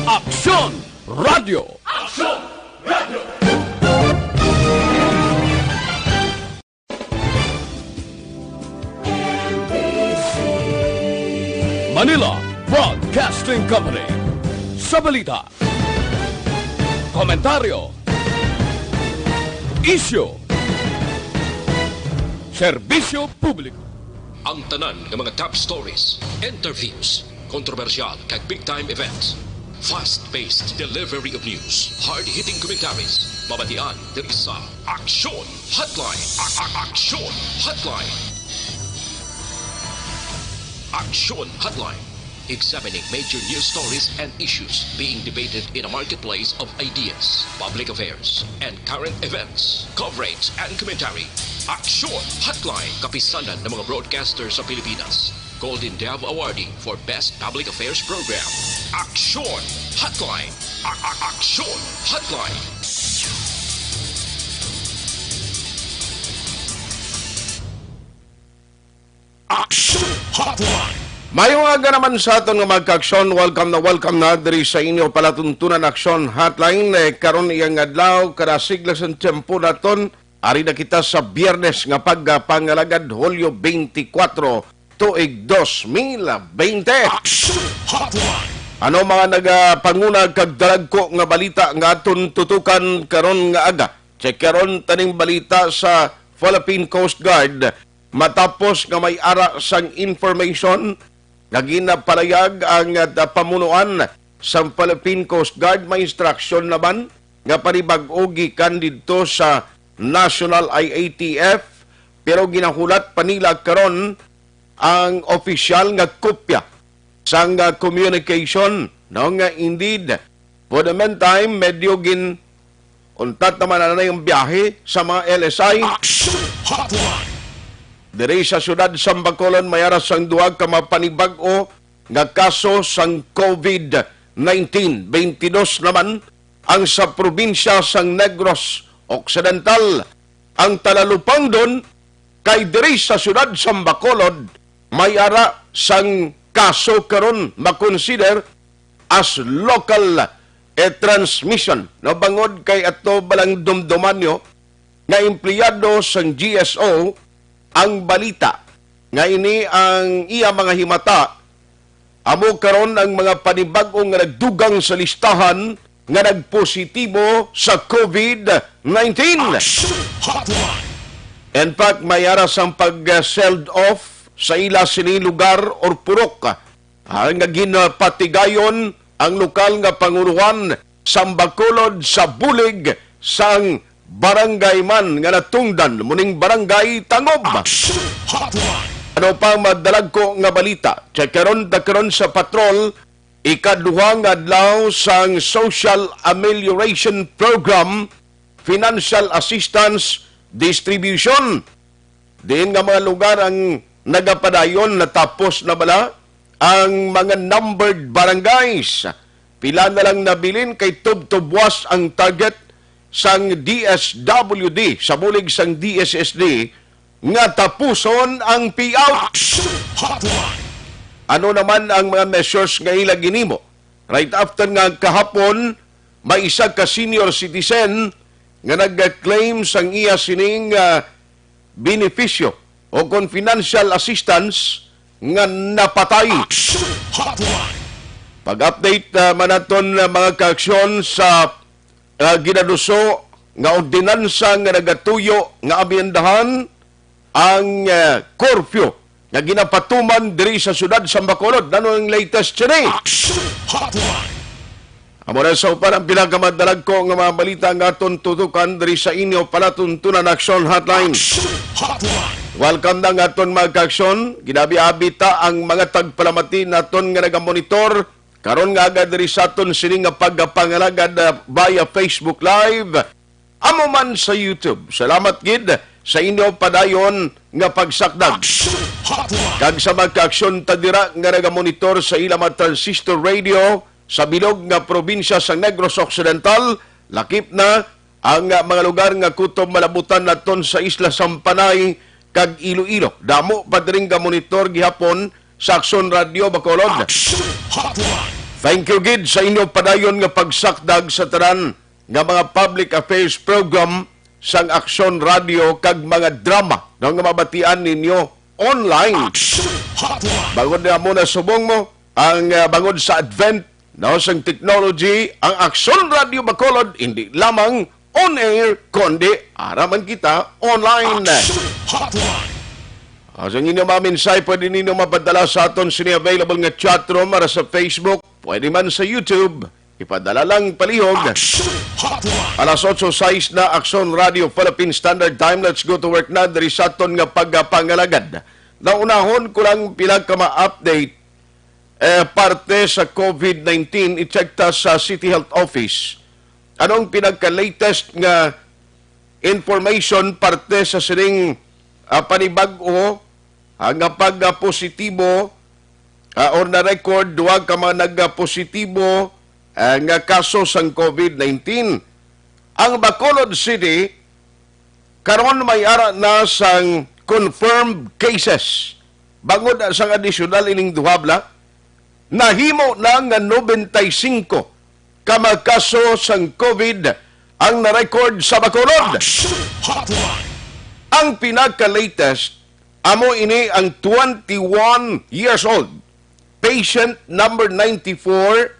Aksyon Radio. Aksyon Radio. Manila Broadcasting Company. Sa balita, komentaryo, isyu, serbisyo publiko. Ang tanan ng mga top stories, interviews, kontrobersyal kag big-time events. Fast-paced delivery of news, hard-hitting commentaries, mabatian diri sa Aksyon Hotline. Aksyon Hotline. Aksyon Hotline. Examining major news stories and issues being debated in a marketplace of ideas, public affairs, and current events. Coverage and commentary. Aksyon Hotline. Kapisanan ng mga broadcasters sa Pilipinas. Golden Dove Awardee for Best Public Affairs Program. Aksyon Hotline. Aksyon Hotline. Aksyon Hotline. Mayong aga naman sa aton nga magka-aksyon. Welcome na diri sa inyo palatuntunan Aksyon Hotline. Karon iyang adlaw kada siglas ang tempo naton. Ari na kita sa Biyernes nga pagpangalagad Hulyo 24 tuig 2020. Aksyon Hotline. Ano mga nagapanguna kag dalagko nga balita nga aton tutukan karon nga aga? Check karon taning balita sa Philippine Coast Guard matapos nga may ara sang information nga ginapalayag ang pamunuan sa Philippine Coast Guard. May instruction naman nga panibag-o gikan didto sa National IATF, pero ginahulat panila karon ang opisyal nga kopya sang communication. No nga indeed, for the meantime, medyo untat naman na yung biyahe sa mga LSI. Aksyon Hotline. Diri sa syudad sa Bacolod, mayara sang duwag ka mapanibag-o nga kaso sang COVID-19. 22 naman ang sa probinsya sang Negros Occidental. Ang talalupang doon kay diri sa syudad sa Bacolod, mayara sang kaso karon makonsider as local transmission. Nabangod kay ato balang dumdumanyo nga empleyado sang GSO ang balita nga ini ang iya mga himata. Amo karon ang mga panibag-o nga nagdugang sa listahan nga nagpositibo sa COVID-19. Aksyon Hotline. In fact, mayara sang pag-seld off sa ila sini lugar or purok. Ang ginapatigayon ang lokal nga pangunuhan sa Bacolod sa bulig sang barangay man nga natungdan muning barangay Tangob. Aksyon Hotline. Ano pa madalag ko nga balita? Check karon sa patrol ikaduha nga adlaw sang Social Amelioration Program Financial Assistance Distribution. Diin nga mga lugar ang nagapadayon natapos na bala ang mga numbered barangays. Pila na lang nabilin kay tub-tubwas ang target sang DSWD sa bulig sang DSSD nga tapuson ang payout. Aksyon Hotline. Ano naman ang mga measures nga ila ginimo? Right after nga kahapon, may isa ka senior citizen nga nag-claim sang iya sining benepisyo o financial assistance nga napatay. Aksyon Hotline. Pag-update manaton mga kaaksyon sa ginaduso nga ordinansa nga nagatuyo nga amyendahan ang curfew nga ginapatuman diri sa syudad sa Bacolod. Ano ang latest chine? Aksyon Hotline. Amo na sa upan ang pinakamadalag ko nga mga balita nga aton tutukan diri sa inyo palatuntunan Aksyon Hotline. Aksyon Hotline. Welcome na nga aton mga kaaksyon. Ginabi-abita ang mga tagpalamati naton nga nagamonitor karon nga agad diri sa aton sini nga pagpangalagad via Facebook Live. Amo man sa YouTube. Salamat gid sa inyo padayon nga pagsakdag. Aksyon Hotline. Kag sa magka-aksyon tadira nga nagamonitor sa ilang mga transistor radio sa bilog nga probinsya sa Negros Occidental, lakip na ang mga lugar nga kutob malabutan naton sa Isla Sampanay kag Iloilo. Damo pa diring ga monitor gihapon sa Aksyon Radio Bacolod. Aksyon Hotline. Thank you, Gid, sa inyo padayon nga pagsakdag sa tanan nga mga public affairs program sang Aksyon Radio kag mga drama nga mabatian ninyo online. Bangod na muna subong mo ang bangod sa advent sang technology, ang Aksyon Radio Bacolod hindi lamang on-air, kundi araman kita online. Sa inyo maminsay, pwede ninyo mapadala sa aton sini-available nga chatroom para sa Facebook, pwede man sa YouTube. Ipadala lang palihog. Alas 8:06 na Aksyon Radio Philippine Standard Time. Let's go to work na. Dari sa aton nga pagpangalagad. Naunahon ko lang pilang ka ma-update parte sa COVID-19. I-check ta sa City Health Office. Anong pinagka-latest nga information parte sa sining panibag-o nga pag-positibo or na-record duwag ka mga nag-positibo nga kaso sang COVID-19. Ang Bacolod City karon may ara na sang confirmed cases. Bangod sang additional ining duhabla, nahimo na nga 95 ka mga kaso sang COVID ang na-record sa Bacolod. Ang pinaka-latest, amo ini ang 21 years old, patient number 94,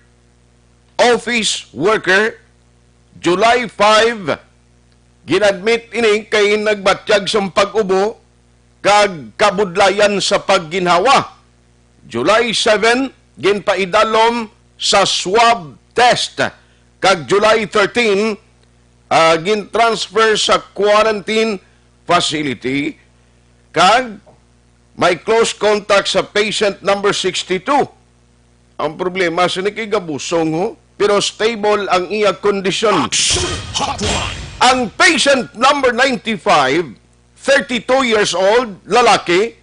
office worker, July 5, ginadmit ini kay nagbatyag sa pag-ubo kag kabudlayan sa pagginhawa. July 7, ginpaidalom sa swab test. Kag July 13, gin-transfer sa quarantine facility. Kag may close contact sa patient number 62. Ang problema, sinikigabusong ho, pero stable ang iya kondisyon. Ang patient number 95, 32 years old, lalaki,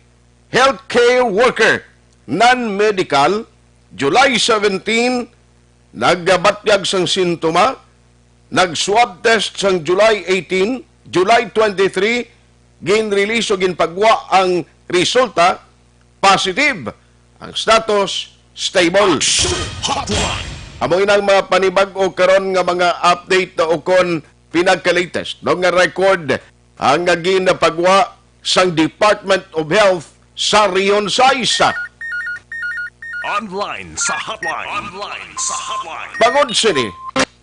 healthcare worker, non-medical, July 17, nagbatyag sang sintoma, nag-swab test sang July 18, July 23, gin-release o ginpagwa ang resulta, positive. Ang status, stable. Amoy ng mga panibag-o karon nga mga update na ukon pinagka-latest. No nga record ang ginapagwa sang Department of Health sa Rion Saisa. Online sa hotline. Online sa hotline. Bangod sini,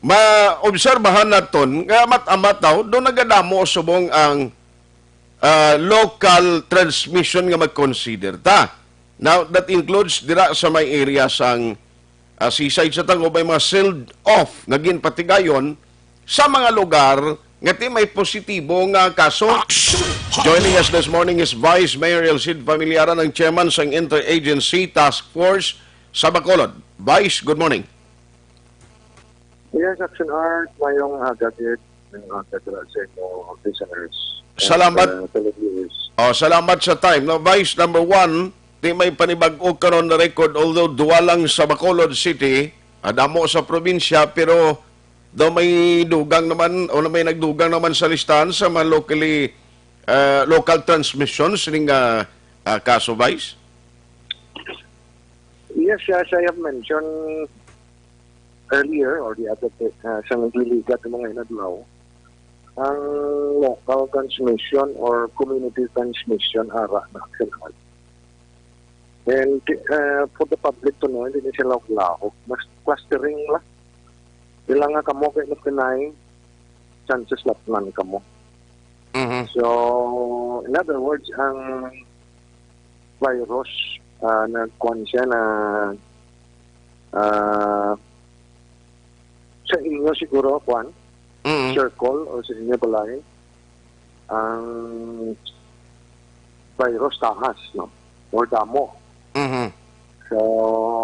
maobserbahan naton nga amat-amataw doon nagadamo subong ang local transmission nga mag-consider ta. Now, that includes dira sa may area sang seaside sa tango may mga sealed off nga ginpatigayon sa mga lugar nga ti may positibo nga kaso. Joining us this morning is Vice Mayor Elcid Familiaran, ng chairman sang Interagency Task Force sa Bacolod. Vice, good morning. Yes, Action Art, mayong gatit ng sa inyo listeners. Salamat. Salamat sa time. No, Vice, number 1, di may panibag-o karon na record, although duwa lang sa Bacolod City, adamo sa probinsya, pero daw may dugang naman, o may nagdugang naman sa listahan sa mga local transmissions ning kaso, Vice? Yes, as I have mentioned earlier, or the other day, sa nagliligat ng mga inadlaw, ang local transmission or community transmission ara na Action Art. And for the public to know, hindi sila lahok. Mas clustering lang. Ilang nga kamo kayo na pinay, chances latman kamo. Mm-hmm. So, in other words, ang virus, nagkuhan siya na sa inyo siguro, kuhan, circle o sa inyo balay, ang virus taas, no? Or damo. Mm-hmm. So,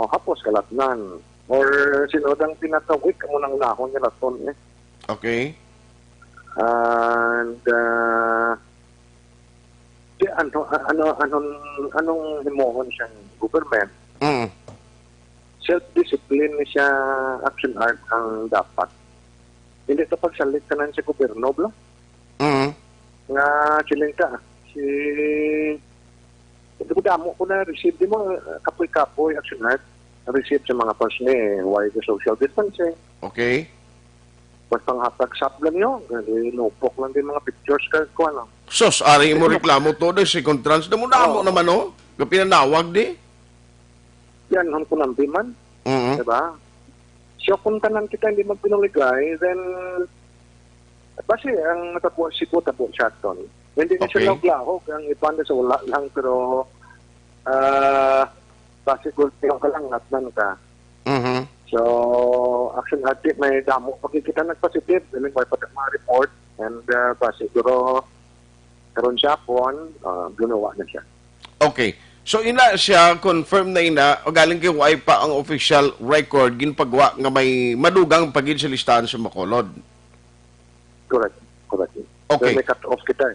hapos kalatnan. Or sinodang pinatawik mo ng nahon nila ton eh. Okay. And anong himohon siyang government? Self-discipline ni siya Action Art ang dapat. Hindi ito pagsalit ka nan sa gobyerno, bla? Nga siling ka. Hindi ko damo ko na receive. Di mo kapoy-kapoy Action Art. receive sa mga person why the social distancing. Okay. Basta nga hatag-sap lang yun. Nupok lang din mga pictures ko, ano. Sos, ari mo reklamo to, de second trans. Damo naman, no? Pinanawag, di? Yan, han ko nang man. Mhm. Diba? So, kung tanan kita hindi magpinuligay, then, basi, ang natapos si ko, tapos siya ton. Hindi na Okay. siya naglahok. Ang ipanda sa wala lang, pero, basi ko, yung kalangat man ka. Mhm. So, action addict, may damo. Pagkikita nag-positive, may mga report, and basi, pero, karon siya po, gunawa na siya. Okay. So ina siya confirm na ina o galing kay way pa ang official record ginpagwa nga may madugang pagid sa listahan sa Bacolod. Correct. Okay. So, may cut-off kita.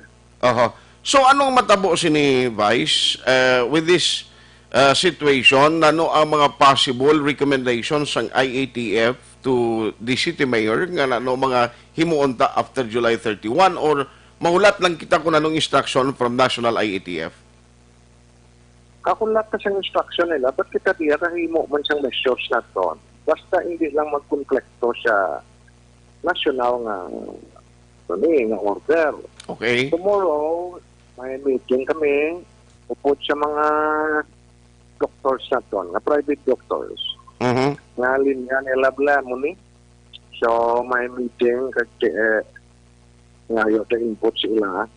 So anong matabo si ni Vice with this situation, ano ang mga possible recommendations ng IATF to the city mayor nga ano mga himuonta after July 31 or mahulat lang kita kung anong instruction from National IATF? Kakulat ka siyang instruction nila, ba't kita diya kahimo man siyang measures na to? Basta hindi lang magkonklekto siya national nga order. Okay. Tomorrow, may meeting kami, upod sa mga doctors na to, na private doctors. Mhm. Nga linya nila bla mo ni. So, may meeting kasi ngayon na input sila.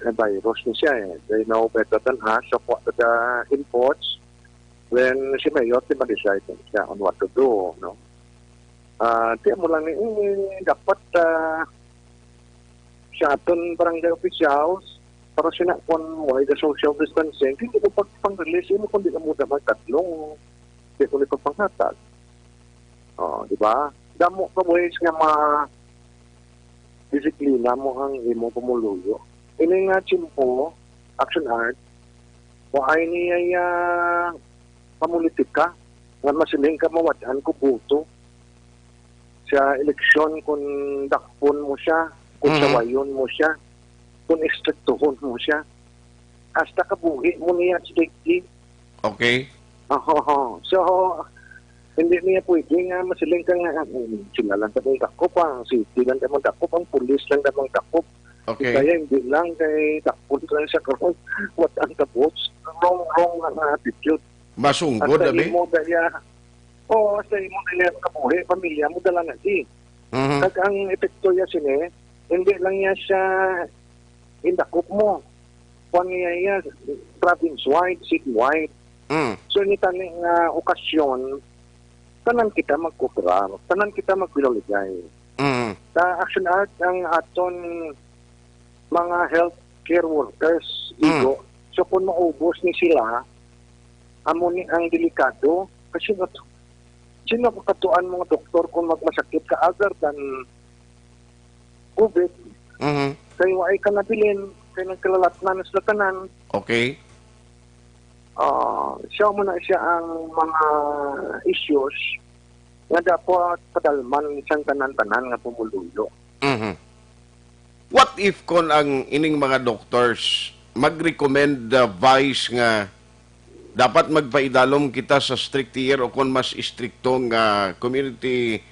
Virus ni siya They know better than us. So, what the inputs, then si Mayor, ma-decide siya on what to do, no? Tiyan mo lang dapat sa aton barangay officials, para sinakon mo the social distancing, hindi mo pagpang-release mo kundi na muna magtatlong. Hindi ko nito panghatag. Di ba? Damo ka ways nga disiplina mo ang imo pumuluyo. Ini nga chimpo, action art, waay niya pamulitika, nga masiling ka mawadaan ko buto sa eleksyon kung dakpon mo siya, kung sawayon mo siya, kung istriktuhon mo siya. Hasta kabuhi mo niya strictly. Okay. So, hindi niya pwede nga masiling ka nga, sila lang tamang dakop, ang city lang tamang dakop, ang pulis lang tamang dakop. Okay. Kaya hindi lang kay dakop lang siya karon. What ang tapos? Wrong na attitude. Masunggod Hasta abi. imo daya, hasta imo daya kabuhi, pamilya mo dala na di. Mhm. Kag ang epekto niya sini, hindi lang niya siya indakop mo. Kung niya province-wide, city-wide. Mm. So, ni taning okasyon, tanan kita magkupra, tanan kita magbilaligay. Mm. Sa action art, ang aton mga healthcare workers, igo, so kung maubos ni sila, amo ni ang delikado, kasi sino katuan mga doktor kung magmasakit ka other than COVID, Mhm. kayo ay ka nabilin, kayo nagkalalatnan sa tanan, Okay. siya mo na siya ang mga issues nga dapat padalman isang tanan-tanan nga pumuluyo. Mhm. What if kon ang ining mga doctors mag-recommend Vice nga dapat magpaidalom kita sa strict tier o kon mas istrikto nga community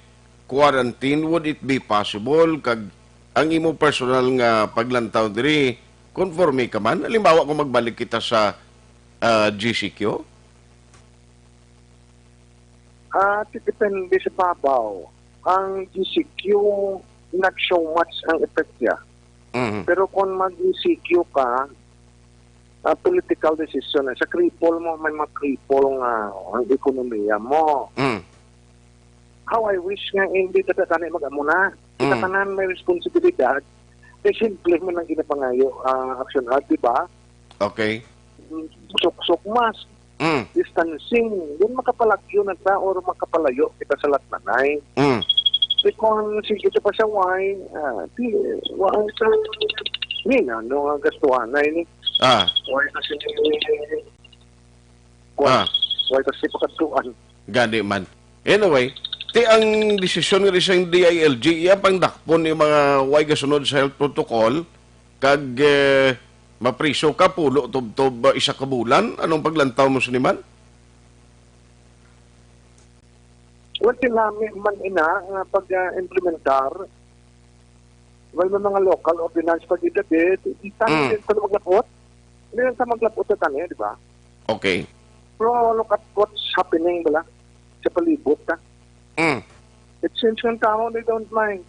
quarantine, would it be possible kag ang imo personal nga paglantaw diri conforme ka man? Halimbawa kung magbalik kita sa GCQ? Depende sa babaw. Ang GCQ not so much ang effect niya. Mhm. Pero kung mag-GCQ ka, political decision, sa cripple mo, may mag-cripple nga ang ekonomiya mo. Mm. How I wish nga hindi tatanay mag-amuna. Kita tanan may responsibilidad. Simple mo nang ginapangayo action art, di ba? Okay. Sok-sok mask, Mm. distancing, yun makapalagyo na ta or makapalayo kita sa latnanay. Mm. Kung sige pa sa why, why sa nina, no, gastuhan na ini. Ah. Why kasi Ah. why kasi pakatuan. Gani man. Anyway, ti ang desisyon nga sa DILG, iya pang dakpon yung mga way kasunod sa health protocol, kag mapriso ka, pulo, tub-tub, isa ka bulan, anong paglantaw mo siniman? Well, kinami man ina pag-implementar, well, may mga local ordinance pag idabit, itan din ko maglapot. Hindi lang sa maglapot sa tani, di ba? Okay. Pero look at what's happening bala sa palibot ka. It seems yung tao, they don't mind.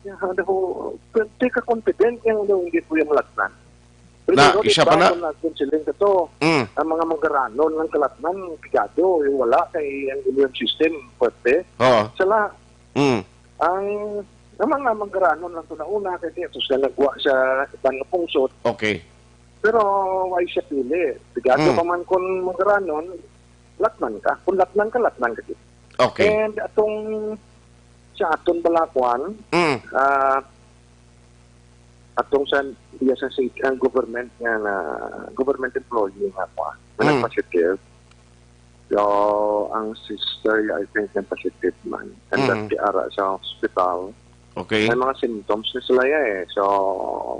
Take a confident yung hindi po yung latnan. Na, isa pa na. Siling ka to, ang mga magaranon ng kalatnan, pigado, yung wala kay ang immune system, pwede. Sala, ang mga magaranon lang ito na una, kasi ito sila nagwa sa ibang pungsot. Okay. Pero, why siya pili? Pigado pa man kung magaranon, latnan ka. Kung latnan ka dito. Okay. And atong sa atong balakwan, atong sa ang government nga na government employee nga po nagpositive. So ang sister I think nagpositive man and that ara sa hospital. Okay. May mga symptoms na sila eh. So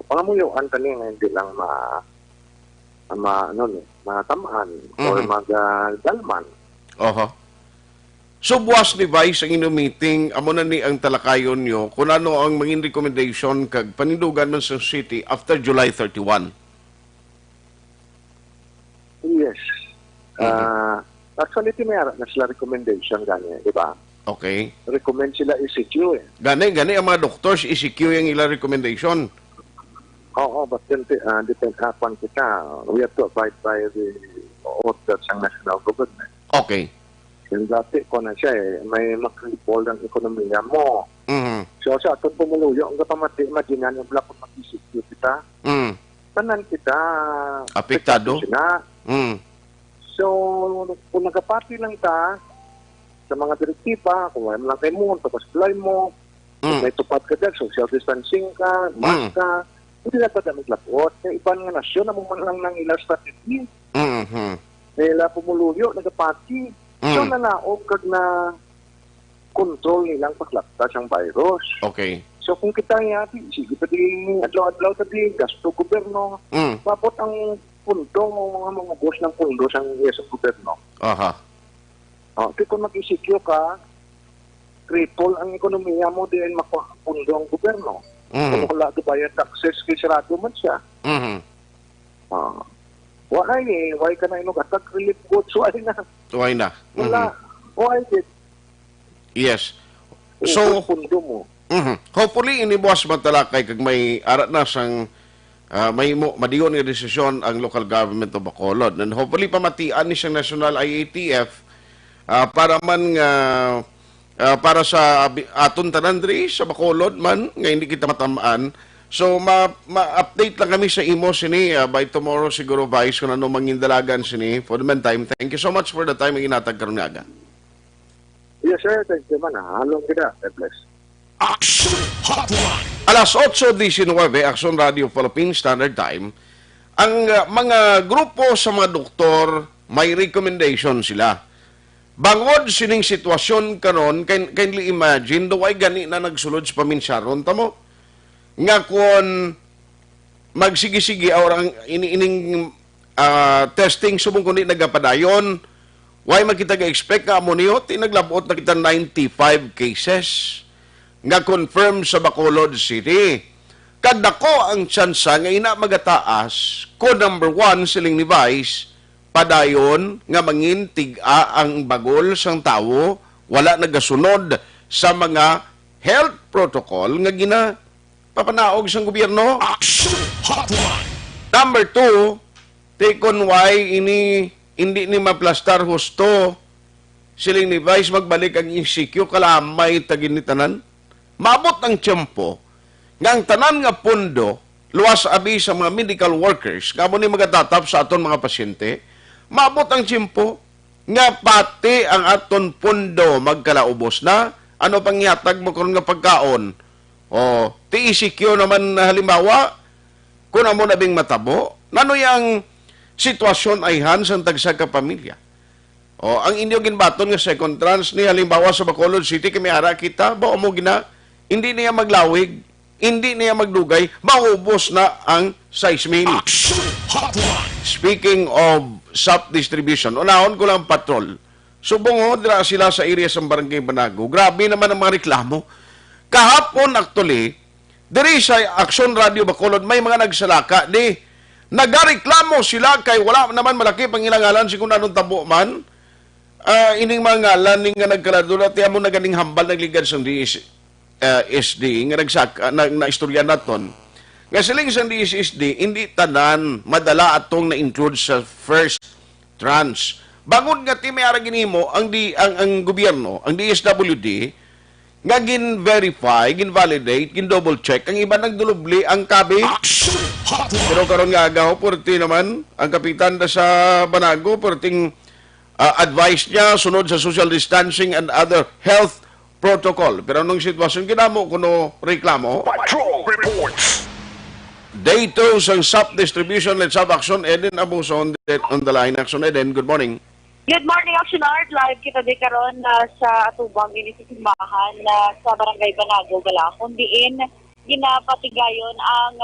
pangamuyuan tani nga hindi lang matamaan or magdalman. So, buwas ni Vice ang inyong meeting, amo na ni ang talakayon nyo, kung ano ang maging recommendation kag panindugan man sa city after July 31? Yes. Actually, tinayara na sila recommendation gani, di ba? Okay. Recommend sila ECQ eh. Gani ang mga doctors, ECQ yung ilang recommendation. Oo, but then, depend upon kita. We have to abide by the orders ng national government. Okay. Yung dati ko na siya eh, may makripol ng ekonomiya mo. So sa atong pumuluyo, ang kapamati, imaginan yung black kung mag-ECQ kita. Tanan kita. Apektado. So, kung nagapati lang ta, sa mga direktiba, kung may lang kayo mo, tapos-fly mo, may tupad ka dyan, social distancing ka, mask ka, hindi na pa damit lapot. Kaya ibang nga nasyon, namuman lang ng ilang strategy. Nila pumuluyo, nagapati. So, nanaog kag na control nilang paglakta siyang virus. Okay. So, kung kita nga, sige pa di, adlaw-adlaw pa di, gasto gobyerno, mapot ang pundo, mga boss ng pundo sa gobyerno. Okay, kung mag-ECQ ka, cripple ang ekonomiya mo, din makupundo ang gobyerno. Kung wala bayad taxes, kay sarado man siya. Why ka na inugatag relief goods? Why na? Wala. Why did? Yes. So, pundo mo. Hopefully, inibuwas matalakay kag may arat na sang may madiyon nga desisyon ang local government of Bacolod. And hopefully, pamatian ni siyang National IATF para man nga para sa aton tanandri sa Bacolod man nga hindi kita matamaan. So, ma-update lang kami sa imo sini by tomorrow siguro, Vice, kung ano mangindalagan sini. For the meantime, thank you so much for the time ang inatag karon nga. Yes, sir. Thank you man. Halong kita. God bless. Aksyon Hotline. Alas 8:19, Aksyon Radio Philippines Standard Time. Ang mga grupo sa mga doktor, may recommendation sila. Bangod sining sitwasyon karon, kindly imagine, daw ay gani na nagsulod sa paminsaron, tamo? Nga kung magsigi-sige or ang iniining testing subong kundi nagapadayon, why makita ga-expect nga amo niyo, tinaglabot na kita 95 cases nga confirm sa Bacolod City. Kadako ang tsansa nga ina magataas ko number 1 siling ni Vice, padayon nga mangin tiga ang bagol sang tawo, wala nagasunod sa mga health protocol nga papanaog sa gobyerno. Aksyon Hotline. Number 2, take-on why hindi ni maplastar husto siling ni Vice magbalik ang ECQ kalamay tagin ni tanan. Mabot ang tiyempo nga ang tanan nga pundo luwas abi sa mga medical workers nga mo ni magatatap sa aton mga pasyente. Mabot ang tiyempo nga pati ang aton pundo magkalaubos na. Ano pang yatag mo kung nga pagkaon? TECQ naman halimbawa, kung amo na bing matabo, nano yung sitwasyon ay ang tagsa ka pamilya. Ang inyo ginbaton nga second trans ni halimbawa sa Bacolod City, kami ara kita, ba mo gina, hindi niya maglawig, hindi niya magdugay, maubos na ang 6,000. Aksyon Hotline. Speaking of SAP distribution, unahon ko lang patrol. Subong dira sila sa area sa Barangay Banago. Grabe naman ang mga reklamo. Kahapon actually, diri sa Aksyon Radio Bacolod may mga nagsalaka di nagareklamo sila kay wala naman malaki pangilangalan si kung anong tabo man. Ining mga ngalan ning nga nagkaladula ti amo naganing hambal nagligad sa SD nga nagsaka na istorya naton. Nga siling sa DSSD hindi tanan madala atong na-include sa first tranche. Bangod nga ti may ara ginimo ang gobyerno, ang DSWD nga gin-verify, gin-validate, gin-double check, ang iba nagdulubli ang kabi. Aksyon Hotline. Pero karon nga agaw, purti naman, ang kapitan da sa Banago, purting advice niya, sunod sa social distancing and other health protocol. Pero nung sitwasyon, kinamo kuno reklamo. Patrol reports. Day 2 sa SAP distribution, let's have Action Eden Abuso on the line. Action Eden, good morning. Good morning, Action Art. Live kita di karon sa atubang inisimbahan sa Barangay Banago, Galakon. Diin ginapatigayon ang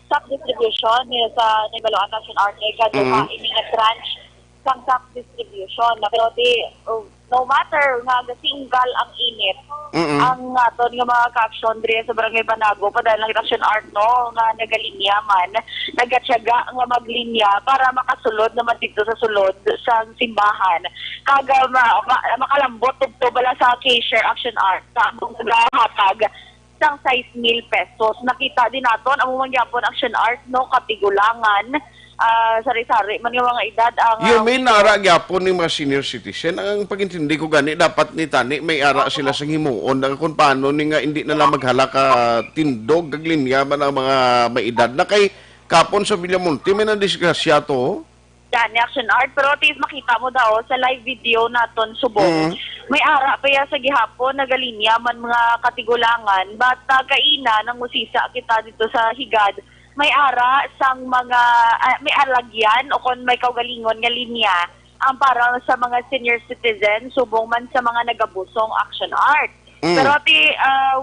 stock distribution sa Nibaloan Action Art kaduha ini nga tranche sang stock distribution. Pero no matter nga single ang init, ang aton nga mga ka-action diri sa Barangay Banago padahil lang Action Art no nga nagalinya man nagatyaga nga maglinya para makasulod naman dito sa sulod sa simbahan kaga makalambot to bala sa cashier Action Art sa among nagahatag sang 6,000 pesos. Nakita din naton ang mangyapon Action Art no katigulangan sari-sari man yung mga edad ang You mean ara gyapon ni mga senior citizen ang pagintindi ko gani dapat ni tani may ara sila sa himuon kung paano ni nga hindi na lang maghala ka tindog kag linya man ang mga may edad na kay kapon sa Villamonte may nadisgrasya to. Yan, Action Art. Pero tis makita mo daw sa live video naton subong. May ara pa ya sa gihapon nagalinya man mga katigulangan bata kaina nang musisa kita dito sa higad. May ara sang mga may alagyan o kung may kaugalingon nga linya ang para sa mga senior citizen subong man sa mga nagabusong Action Art. Pero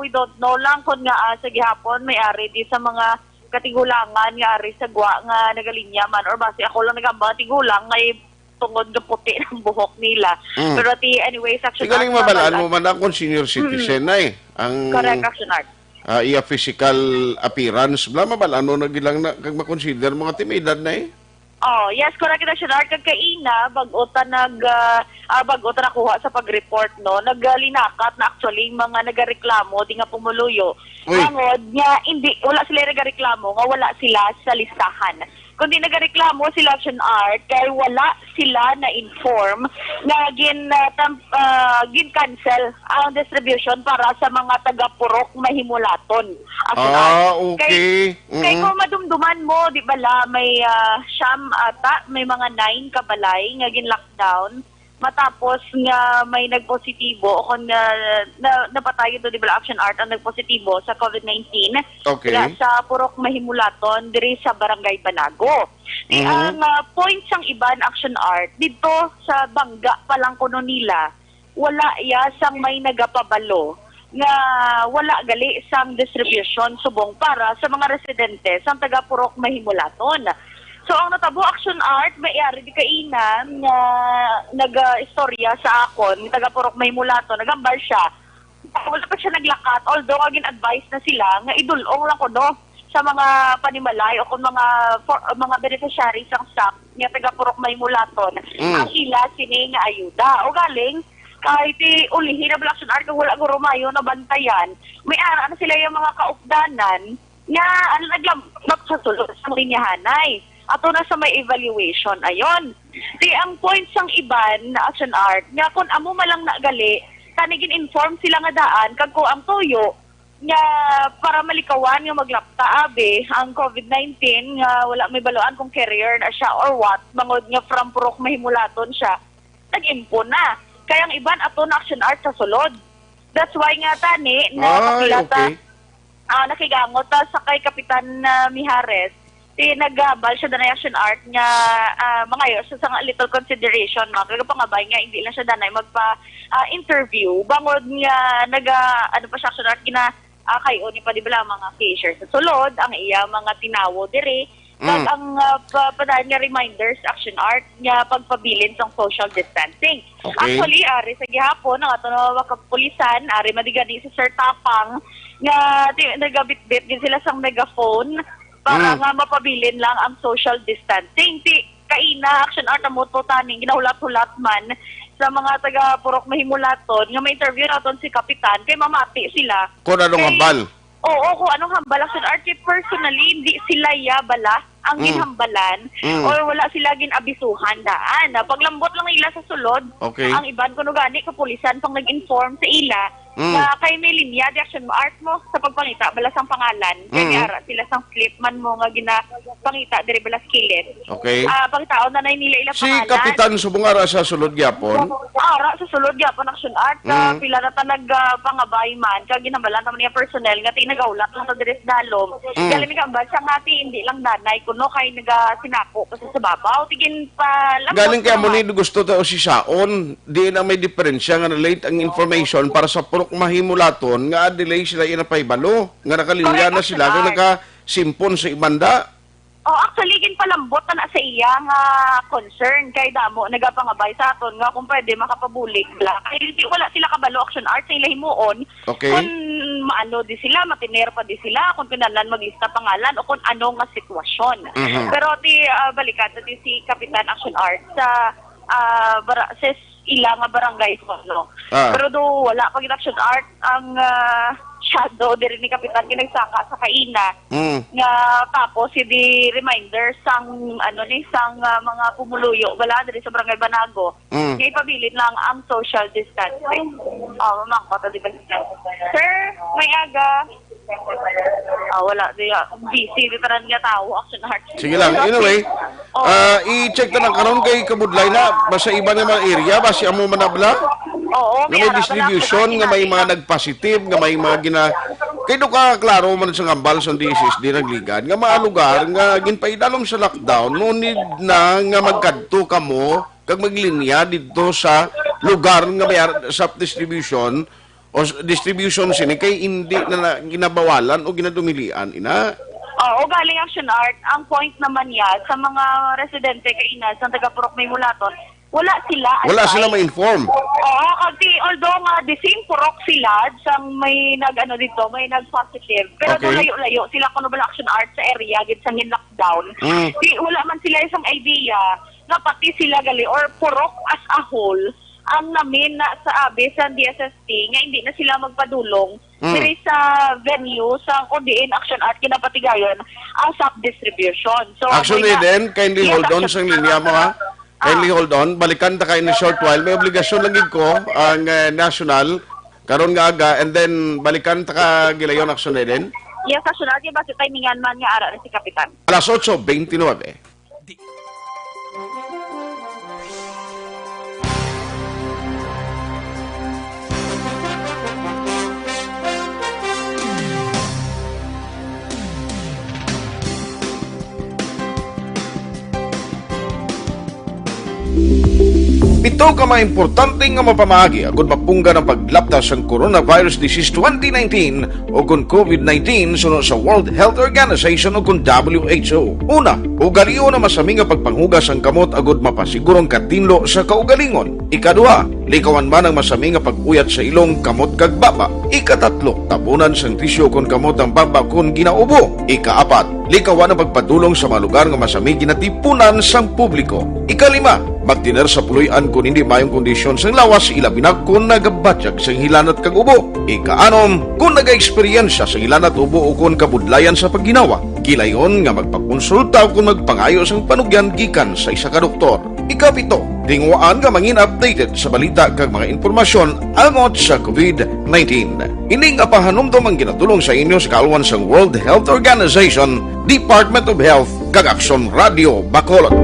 we don't know lang kung nga sa gihapon may ari di sa mga katigulangan nga ari sa gwa nga nagalinya man or base ako lang nagamba tigulang ngay tungod na puti ng buhok nila. Pero anyways Action Art. Igaling mabalaan mo man akong senior citizen na ang correct Action Art. Iya physical appearance bla mabalano na gilang na kag makonsider mga timidad na Oh, yes, correct kita siya. Kag kaina, bago-ta nakuha sa pag-report, no, naglinakat na actually mga nagareklamo, di nga pumuluyo. Mangod nga, wala sila nagareklamo, nga wala sila sa listahan. Kundi nagareklamo sila Action Art, kaya wala sila na-inform na gin-cancel ang distribution para sa mga taga-purok mahimulaton. Action Art. Okay. Kaya kung madumduman mo, di ba may siyam ata, may mga 9 kabalay nga gin-lockdown. Matapos nga may nagpositibo o kung napatayo do di ba Action Art ang nagpositibo sa COVID-19 sa Purok Mahimulaton diri sa Barangay Banago. Ang point sang iban Action Art dito sa bangga pa lang kuno nila wala ya sang may nagapabalo nga wala gali sang distribution subong para sa mga residente sang taga Purok Mahimulaton. So, ang natabo Action Art, may ari di kaina nga nag-istorya sa akon, taga-Purok Mahimulaton, nagambar siya. Wala pa siya naglakat, although agin advice na sila, nga idulong lang ko do sa mga panimalay o kung mga beneficiaries ng SAP nga taga-Purok Mahimulaton, ang ila sini nga ayuda. O galing, kahit ulihin na Action Art, kung wala ko rumayo na bantayan, may ara na sila yung mga kaupdanan nga naglamap sa sulod sa linyahanay. Ato na sa may evaluation. Ayon. Ang points sang iban na Action Art, nga kung amo malang nagali, kanigin inform sila nga daan, kag ko ang tuyo, nga para malikawan nga maglapta abe, ang COVID-19, nga wala may baluan kung carrier na siya or what, mangod nga from Purok Mahimulaton siya, nag-impo na. Kaya ang iban ato na Action Art sa sulod. That's why nga tani, nakigangot sa kay Kapitan Mijares, nagabal siya na Action Art nga mga sa little consideration mga pangabay nga hindi lang siya danay magpa-interview bangod nga pa siya Action Art kayo ni pa di ba mga cashier sa sulod ang iya mga tinawo diri Kag ang padayon nga reminders, action art, nga pagpabilin sa social distancing. Okay. Actually, ari sa gihapon, ang ato na kapulisan, ari madigani si Sir Tapang, nga nagabit-bit din sila sa megaphone para nga mapabilin lang ang social distancing. Kaina, action art, ang moto taning, ginahulat-hulat man sa mga taga-Purok Mahimulaton, nga may interview naton si Kapitan, kay mamati sila. Kung anong hambal? Oo, kung anong hambal. Action art, personally, hindi sila yabala ang ginhambalan o wala sila ginabisuhan daan. Paglambot lang ila sa sulod, Okay. ang iban kuno gani kapulisan pang nag-inform sa ila na kay may linya di action art mo sa pagpangita balas ang pangalan. Kaya ara sila sang slip man mo nga ginapangita diri balas kilid. Okay. Pagtaon na nila ila Si pangalan. Kapitan Subungara sa sulod gyapon. Ara sa sulod gyapon action art pila na tanag pangabay man kag ginambalan ta man niya personnel nga tinagawlat lang sa diri sa dalom. Gali mi kambal sa ngati hindi lang danay kuno kay naga sinako kasi sa babaw tigin pa lang. Galing kaya mo ni gusto to si Saon, di na may diferensya nga late ang information para sa Purok Mahimulaton nga delay sila inapaybalo nga nakalinya na sila nga nakasimpon sa ibanda. Oh, actually gin palambot na sa iya nga concern kay damo nagapangabay sa aton nga kung pwede makapabulig la. Kay di wala sila kabalo action art sa ila himuon. Okay. Kung maano di sila, matiner pa di sila kung kinalan maglista pangalan o kung ano nga sitwasyon. Pero balikan ti si Kapitan Action Art sa sa ila nga barangay no. Pero do wala pag action art ang shadow diri ni Kapitan kinagsaka sa kaina nga tapos di reminder sang sang mga pumuluyo wala diri sa barangay Banago nga ipabilin lang ang social distancing. Mamangkot di ba? Sir, may aga. Wala di busy di tanan nga tao action art. Sige lang. Anyway, i-check ta ng karon kay kabudlay na basta iba nga mga area basi amo manabla. Oo, Nga may distribution, nga may mga nagpositive, nga may mga kaya ka klaro man sa ngambal sa DSS di nagligan, nga mga lugar nga ginpaidalom sa lockdown, no need na nga magkadto ka mo, kag maglinya dito sa lugar nga may sub-distribution o distribution sini kay hindi na ginabawalan o ginadumilian ina. Oo, galing action art. Ang point naman niya sa mga residente kay Inas ng taga-Purok Mahimulaton, wala sila ma-inform. Oo, kasi although nga the same Purok sila, sang may dito, may nag-positive. Pero Okay. layo-layo sila kuno bala action art sa area gid sa lockdown. Di wala man sila isang idea nga pati sila gali or Purok as a whole ang namin na sa abe sa DSST nga hindi na sila magpadulong diri sa venue sa ODN Action Art kinapatigayon ang sub-distribution. So Actually then, kindly hold on sa linya mo ha. Kindly hold on. Balikan ta kayo in a short while. May obligasyon lang gid ko ang national karon nga aga and then balikan ta ka gilayon action din. yes, Action Art yung basta timingan man nga ara si Kapitan. Alas 8:29. Ito ka mga importante nga mapamagi agud mapungga ng paglaptas sa coronavirus disease 2019 o kung COVID-19 sunod sa World Health Organization o kung WHO. Una, ugaliyo na masami nga pagpanghugas ang kamot agud mapasigurong katinlo sa kaugalingon. Ikaduha, likawan man ang masami nga pag-uyat sa ilong kamot kag baba. Ikatatlo, tapunan sang tisyo kung kamot ang baba kung ginaubo. Ikaapat, likawan ang pagpadulong sa mga lugar nga masami ginatipunan sang publiko. Ikalima, magtiner sa puluyan kung hindi mayong kondisyon sang lawas ilabi na kung nagabatyag sang hilanat kag ubo. Ikaanom, kung naga-eksperyensya sang hilanat ubo o kung kabudlayan sa pagginawa. Kilayon nga magpakonsulta o kung magpangayo sang panugyan gikan sa isa ka doktor. Ikapito, tingwaan nga mangin updated sa balita kag mga informasyon angot sa COVID-19. Ining apahanumdom ang ginatulong sa inyo sa kalwan sang World Health Organization, Department of Health kag Aksyon Radio Bacolod.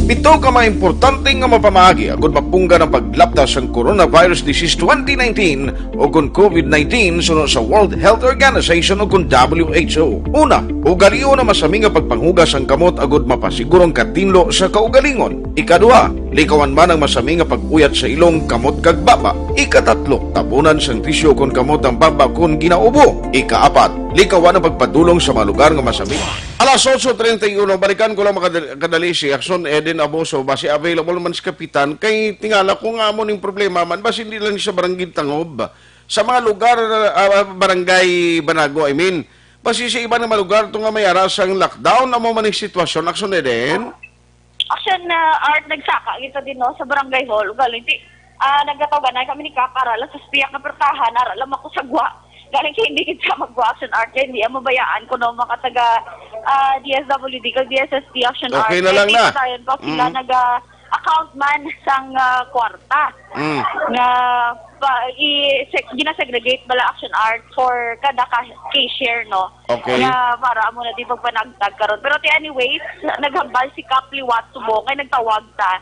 Ito Tulo ka mga importante nga mapamagi agud mapungga ng paglapdas sa Coronavirus Disease 2019 o kung COVID-19 sunod sa World Health Organization o kung WHO. Una, ugaliyo na masami nga pagpanghugas ang kamot agud mapasigurong katinlo sa kaugalingon. Ikadua, likawan man ang masami nga pag-uyat sa ilong kamot kag baba. Ikatatlo, tapunan sang tisyo kung kamot ang baba kung ginaubo. Ikaapat, likawan ang pagpadulong sa mga lugar nga masami. Alas 8:31, balikan ko lang makadali si Aksyon Eden Aboso, basi available man si Kapitan, kay tingala ko nga mo ning problema man, basi hindi lang sa barangay Tangob. Sa mga lugar, barangay Banago, basi sa iba na mga lugar, ito nga may arasang lockdown, na mo man yung sitwasyon, Aksyon Eden? Aksyon Art, nagsaka kita din no, sa barangay hall. Galing, nagkatawagan na kami ni Kakarala sa spiyak na pertahan, naralam ako sa gwa. Galing kayo hindi kita mag-Action Art, kaya hindi ang mabayaan ko no, mga taga DSWD, kag DSSD Action Art. Okay na lang na. Kaya sila nag-account man sang kwarta. Na ginasegregate bala Action Art for kada cashier, no? Okay. Na para mo na di pagpanagtag karon. Pero anyways, naghambal si Kapliwat Subong, kay nagtawag ta.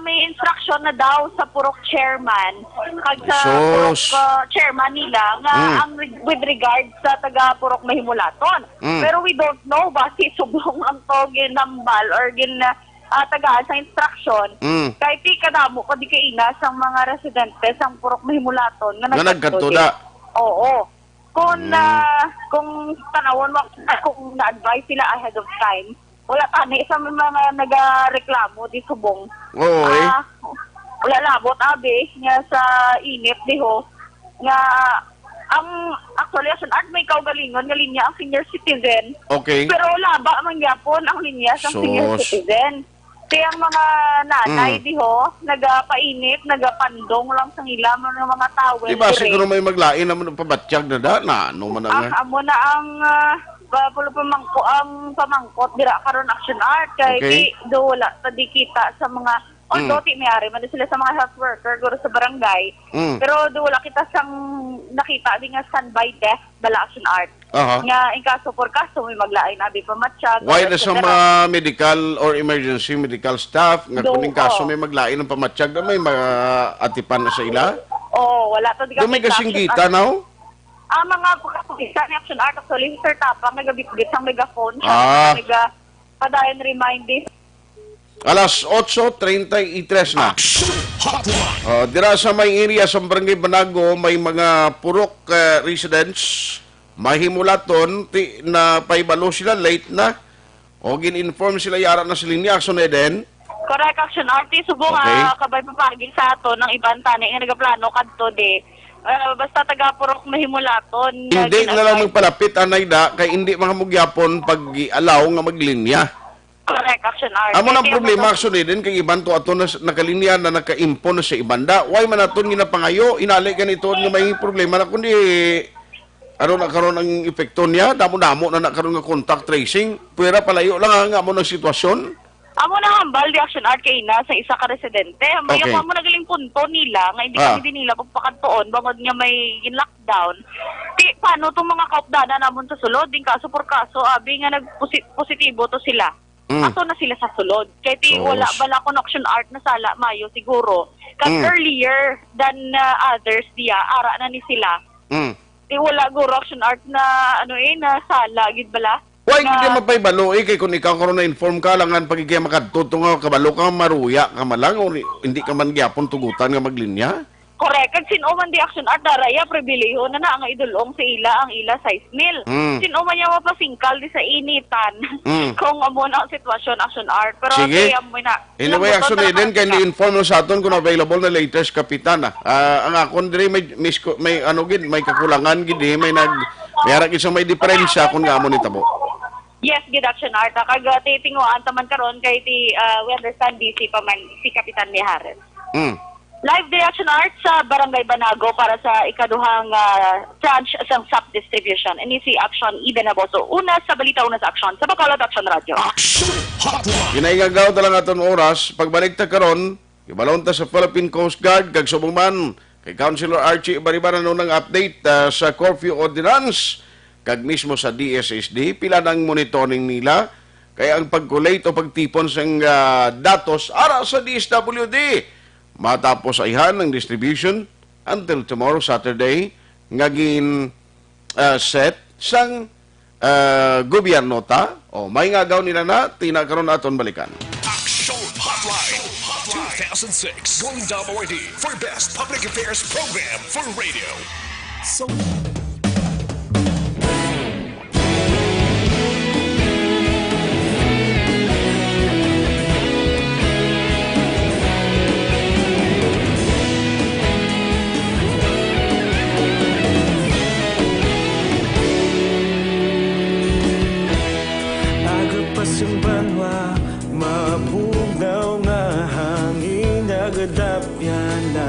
May instruction na daw sa purok chairman, kag sa purok chairman nila, nga ang with regard sa taga purok Mahimulaton. Pero we don't know ba si Subong ang to ginambal or tagaan sa instruction, kahit di kadamo pa di kaina sa mga residente sa purok Mahimulaton nga nagkatuda. Oo. Kung tanawon mo, kung na-advise sila ahead of time, wala tani sa mga nagareklamo di Subong. Oo Wala labot abi nga sa init diho nga ang actually Action Art may kaugalingon nga linya ang senior citizen. Okay. Pero wala ba man gyapon ang linya sa senior citizen. Kaya ang mga nanay diho nagapainit, nagapandong lang sa ila mga tawel. Diba siguro may maglain naman ng pabatsyag na ano man nga. Amo na ang pamangkot dira karon Action Art kay di do wala ta di kita sa mga although ti mayari man sila sa mga health worker guro sa barangay. Pero do wala kita sang nakita di nga standby desk bala Action Art. Nga in kaso por kaso may maglain abi pamatsyag. Why na sa mga medical or emergency medical staff nga kuning kaso may maglain ng pamatsyag na may mga atipan na sa ila? Wala to di ka. May kasinggita now? Ang mga pagkakita ni Action Art actually Sir Tapang nagabitbit sang megaphone siya padayon reminding. Alas 8:33 na. Hotline. Dira sa may area sa barangay Banago, may mga purok residents, mahimulaton, na paibalo sila, late na. O gin-inform sila yara na sila ni Action Eden. Correct, Action Art. Subong kabay papaging sa ato ng ibang tani nga nagaplano kadto de. Basta taga purok mahimulaton. Hindi na lang magpalapit, anay kay hindi mga mugyapon pag-alaw nga maglinya. Correct, Action Art. Amo nang problema Action Eden kay iban to ato na nakalinya na naka-impon na sa ibanda. Why man aton ginapangayo inali ganito nga may problema na kundi nakaroon ang epekto niya, damo-damo na nakaroon ng contact tracing. Pwera palayo lang ang amo ng sitwasyon. Amo na hambal di Action Art kay na sa isa ka residente. May amo na galing punto nila nga hindi kami din nila pagpakadtoon bangod nga may lockdown. Paano tong mga kaupdana namon sa sulod din kaso por kaso abi nga nagpositibo to sila. Ato na sila sa sulod. Kaya wala bala kon Action Art na sala mayo siguro. Kasi earlier than others diya ara na ni sila. Wala guro Action Art na na sala gid bala. Why hindi mapaybalo kay kung ikaw karon na inform ka langan pagiging makadto nga kabalo ka maruya ka malang o hindi ka man gyapon tugutan nga maglinya? Correct. Kag sino man di Action Art daraya pribilehiyo na ang idulong sa ila ang ila size mill. Sino man niya mapasingkal di sa initan kung amo na ang sitwasyon Action Art. Pero sige. Anyway, Action Eden kay ni-inform sa aton kung available na latest kapitan. Ang akon diri may may kakulangan gid may ara gid may diferensya kung nga amo ni tabo. Yes, gid Action Art. Kag titinguan taman karon kay we understand busy pa man si Kapitan Mihares. Live day Action Art sa Barangay Banago para sa ikaduhang tranche sa SAP distribution. Ini si Aksyon Eden Aboso. Una sa balita, una sa Aksyon. Sa Bacolod Action Radio. Action Hotline. Ginaigagaw talang aton oras. Pagbalik ta karon, ibalon ta sa Philippine Coast Guard, kag subong man kay Councilor Archie Baribaran ng update sa curfew ordinance, kag mismo sa DSSD, pila ng monitoring nila, Kaya ang pag-collate o pagtipon sa datos ara sa DSWD matapos ayhan ng distribution until tomorrow Saturday ngagin set sang gobyerno ta o may ngagaw nila na tinakaroon aton balikan. Aksyon Hotline 2006 going WRD for Best Public Affairs Program for Radio. So Yung banwa, mabugaw na hangin nagadapyan na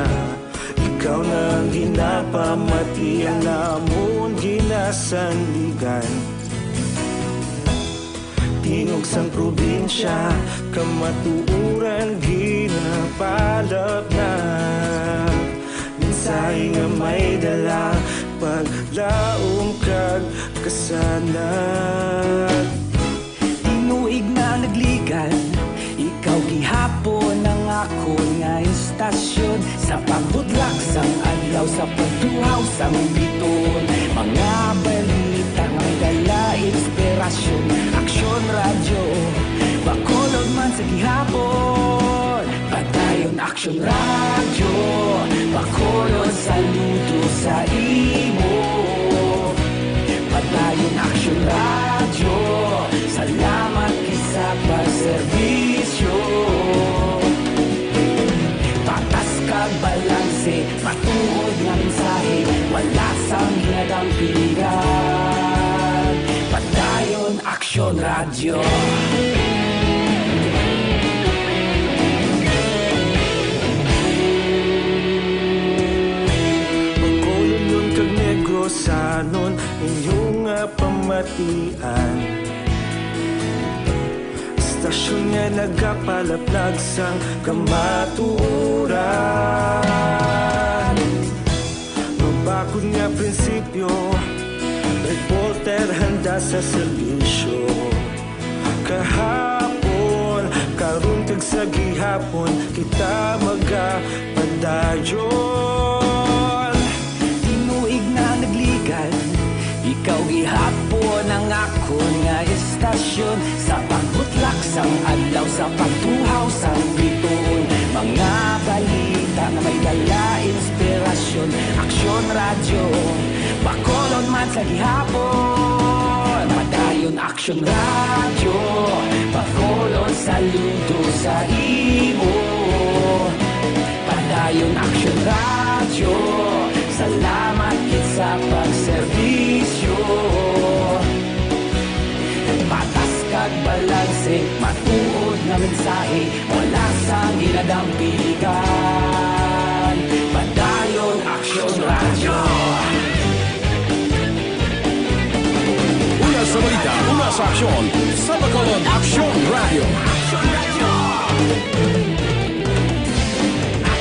ikaw nang ginapamati ang namon ginasandigan Tinog sang probinsya kamatuuran ginapalap na minsay nga may dala paglaom kag kasanat Nuig na nagligan, ikaw gihapon ang ako nga istasyon Sa pagbudlak sang adlaw, sa pagtuhaw sang biton Mga balita nga dala inspirasyon Aksyon radyo, bakolod man sa gihapon Padayon aksyon radyo, bakolod saludo sa imo Padayon aksyon radyo Salamat kisa pagserbisyo Patas kag balanse Matuod nga mensahe Wala sang hinadampigan Padayon Aksyon Radyo Magkulon nun kag negosanon Inyong pamatian Stasyon nga nagapalaplag sang kamaturan Mabakod nga prinsipyo Reporter handa sa serbisyo Kahapon, karong tag sa gihapon Kita magapadayon Tinuig na nagligan Ikaw gihapon ang ako nga istasyon Sa pagbutlak sang adlaw Sa pagtuhaw sang biton Mga balita na may dala inspirasyon Aksyon radyo Bakolon man sa gihapon Padayon aksyon radyo Bakolon saludo sa imo Padayon aksyon radyo Salamat sa pagserbisyo Patas kag balanse Matuod na mensahe Wala sang ginadampigan Padayon Aksyon Radyo Una sa balita, una sa aksyon, sa Bacolod Aksyon Radio.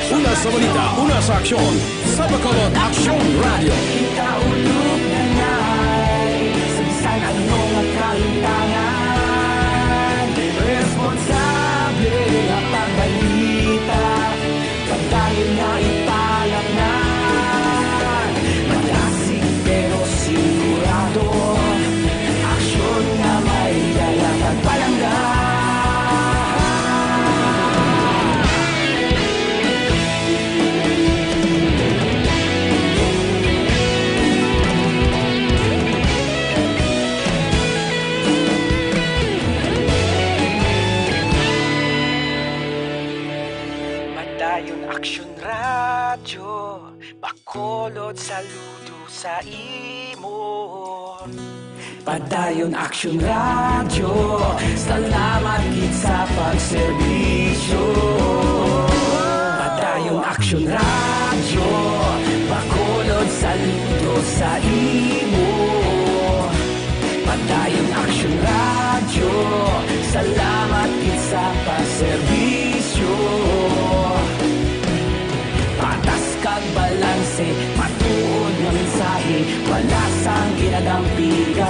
Una sa balita, una sa aksyon, sa Bacolod Aksyon Radio. Kita ulog na ngay Sa bisan anong kalintangan Responsable ang pagbalita Pagdayon na ipalak na Malasig pero sigurado Aksyon na may dala pagpalanggan Padayon Aksyon Radyo Bacolod saludo sa imo Padayon Aksyon Radyo Salamat gid sa pagserbisyo Padayon Aksyon Radyo Bacolod saludo sa imo Padayon Aksyon Radyo Salamat gid sa pagserbisyo Patas kag balanse Matuod nga mensahe Wala sang ginadampigan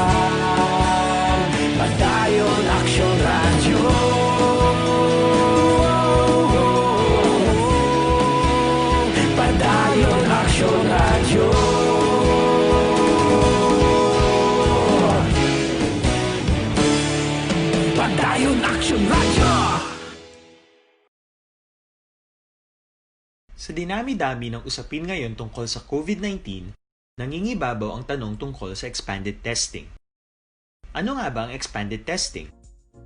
Padayon Aksyon Radyo Sa dinami-dami ng usapin ngayon tungkol sa COVID-19, nangingibabaw ang tanong tungkol sa expanded testing. Ano nga ba ang expanded testing?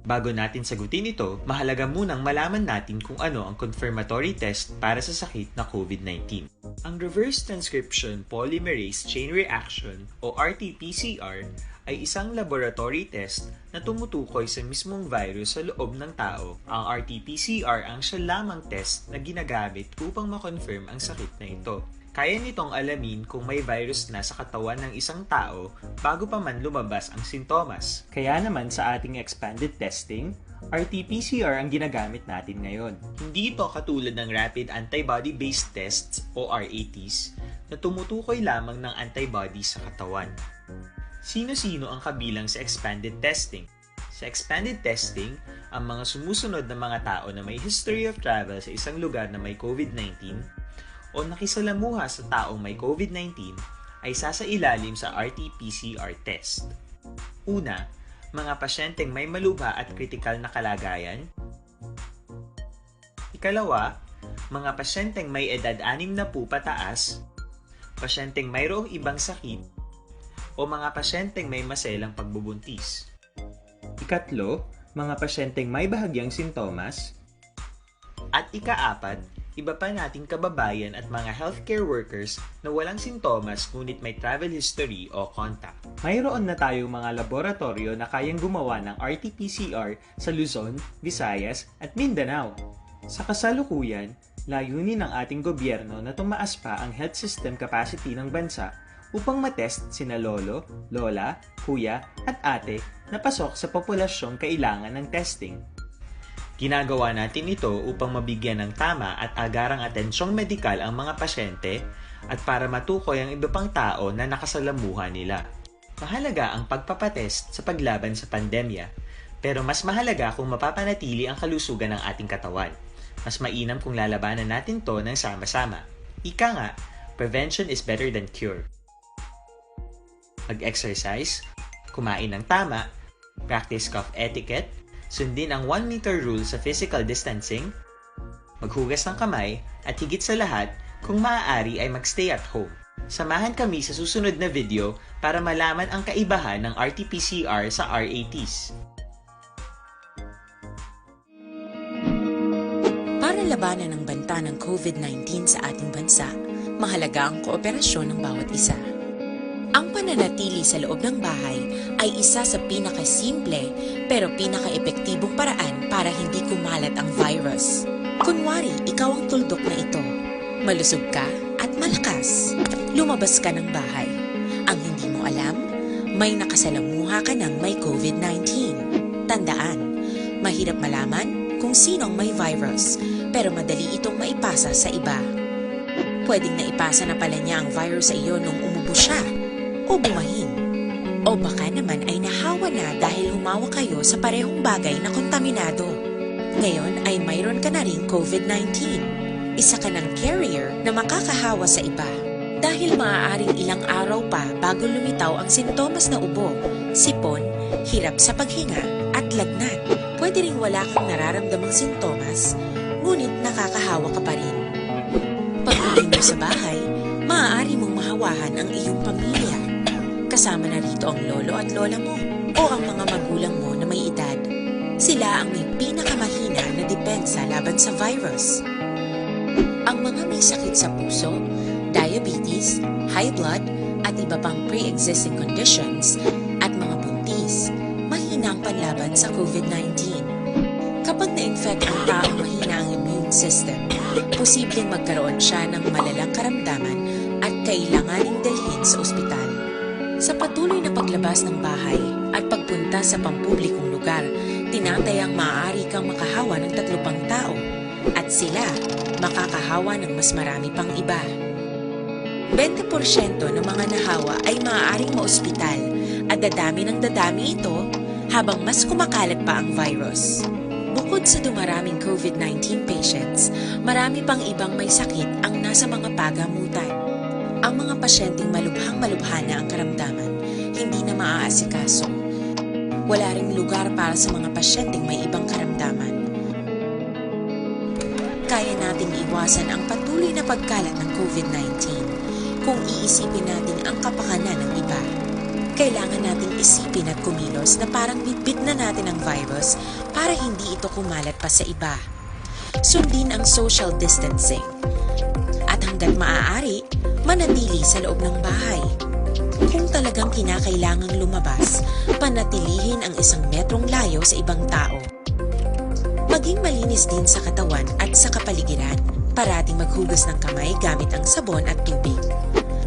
Bago natin sagutin ito, mahalaga munang malaman natin kung ano ang confirmatory test para sa sakit na COVID-19. Ang reverse transcription polymerase chain reaction o RT-PCR ay isang laboratory test na tumutukoy sa mismong virus sa loob ng tao. Ang RT-PCR ang siya lamang test na ginagamit upang makonfirm ang sakit na ito. Kaya nitong alamin kung may virus na sa katawan ng isang tao bago pa man lumabas ang sintomas. Kaya naman sa ating expanded testing, RT-PCR ang ginagamit natin ngayon. Hindi ito katulad ng rapid antibody-based tests o RATs na tumutukoy lamang ng antibodies sa katawan. Sino-sino ang kabilang sa expanded testing? Sa expanded testing, ang mga sumusunod na mga tao na may history of travel sa isang lugar na may COVID-19 o nakisalamuha sa taong may COVID-19 ay sasailalim sa RT-PCR test. Una, mga pasyenteng may malubha at kritikal na kalagayan. Ikalawa, mga pasyenteng may edad 60 pataas, pasyenteng mayroong ibang sakit, o mga pasyenteng may maselang pagbubuntis. Ikatlo, mga pasyenteng may bahagyang sintomas. At ikaapat, iba pa nating kababayan at mga healthcare workers na walang sintomas ngunit may travel history o contact. Mayroon na tayong mga laboratorio na kayang gumawa ng RT-PCR sa Luzon, Visayas at Mindanao. Sa kasalukuyan, layunin ng ating gobyerno na tumaas pa ang health system capacity ng bansa upang matest sina lolo, lola, kuya at ate na pasok sa populasyong kailangan ng testing. Ginagawa natin ito upang mabigyan ng tama at agarang atensyong medikal ang mga pasyente at para matukoy ang iba pang tao na nakasalamuha nila. Mahalaga ang pagpapatest sa paglaban sa pandemya, pero mas mahalaga kung mapapanatili ang kalusugan ng ating katawan. Mas mainam kung lalabanan natin to ng sama-sama. Ika nga, prevention is better than cure. Mag-exercise, kumain ng tama, practice cough etiquette, sundin ang 1 meter rule sa physical distancing, maghugas ng kamay, at higit sa lahat, kung maaari ay magstay at home. Samahan kami sa susunod na video para malaman ang kaibahan ng RT-PCR sa RATs. Para labanan ang banta ng COVID-19 sa ating bansa, mahalaga ang kooperasyon ng bawat isa. Ang pananatili sa loob ng bahay ay isa sa pinakasimple pero pinaka-epektibong paraan para hindi kumalat ang virus. Kunwari, ikaw ang tuldok na ito. Malusog ka at malakas. Lumabas ka ng bahay. Ang hindi mo alam, may nakasalamuha ka ng may COVID-19. Tandaan, mahirap malaman kung sinong may virus pero madali itong maipasa sa iba. Pwedeng naipasa na pala niya ang virus sa iyo nung umubo siya o bumahin. O baka naman ay nahawa na dahil humawa kayo sa parehong bagay na kontaminado. Ngayon ay mayroon ka na ring COVID-19. Isa ka ng carrier na makakahawa sa iba. Dahil maaaring ilang araw pa bago lumitaw ang sintomas na ubo, sipon, hirap sa paghinga at lagnat. Pwede ring wala kang nararamdamang sintomas, ngunit nakakahawa ka pa rin. Pag-uwi mo sa bahay, maaari mong mahawahan ang iyong pamilya. Kasama na rito ang lolo at lola mo o ang mga magulang mo na may edad. Sila ang may pinakamahina na depensa laban sa virus. Ang mga may sakit sa puso, diabetes, high blood, at iba pang pre-existing conditions at mga buntis, mahina ang panlaban sa COVID-19. Kapag na-infect ang taong mahina ang immune system, posibleng magkaroon siya ng malalang karamdaman at kailanganing dalhin sa ospital. Sa patuloy na paglabas ng bahay at pagpunta sa pampublikong lugar, tinatayang maaari kang makahawa ng 3 pang tao at sila makakahawa ng mas marami pang iba. 20% ng mga nahawa ay maaaring maospital at dadami ng dadami ito habang mas kumakalat pa ang virus. Bukod sa dumaraming COVID-19 patients, marami pang ibang may sakit ang nasa mga pagamutan. Ang mga pasyenteng malubhang-malubha na ang karamdaman, hindi na maaasikaso. Wala ring lugar para sa mga pasyenteng may ibang karamdaman. kaya nating iwasan ang patuloy na pagkalat ng COVID-19 kung iisipin natin ang kapakanan ng iba. Kailangan nating isipin at kumilos na parang bitbit na natin ang virus para hindi ito kumalat pa sa iba. Sundin ang social distancing. At hanggat maaari, manatili sa loob ng bahay. Kung talagang kinakailangang lumabas, panatilihin ang 1 metrong layo sa ibang tao. Maging malinis din sa katawan at sa kapaligiran. Parating maghugas ng kamay gamit ang sabon at tubig.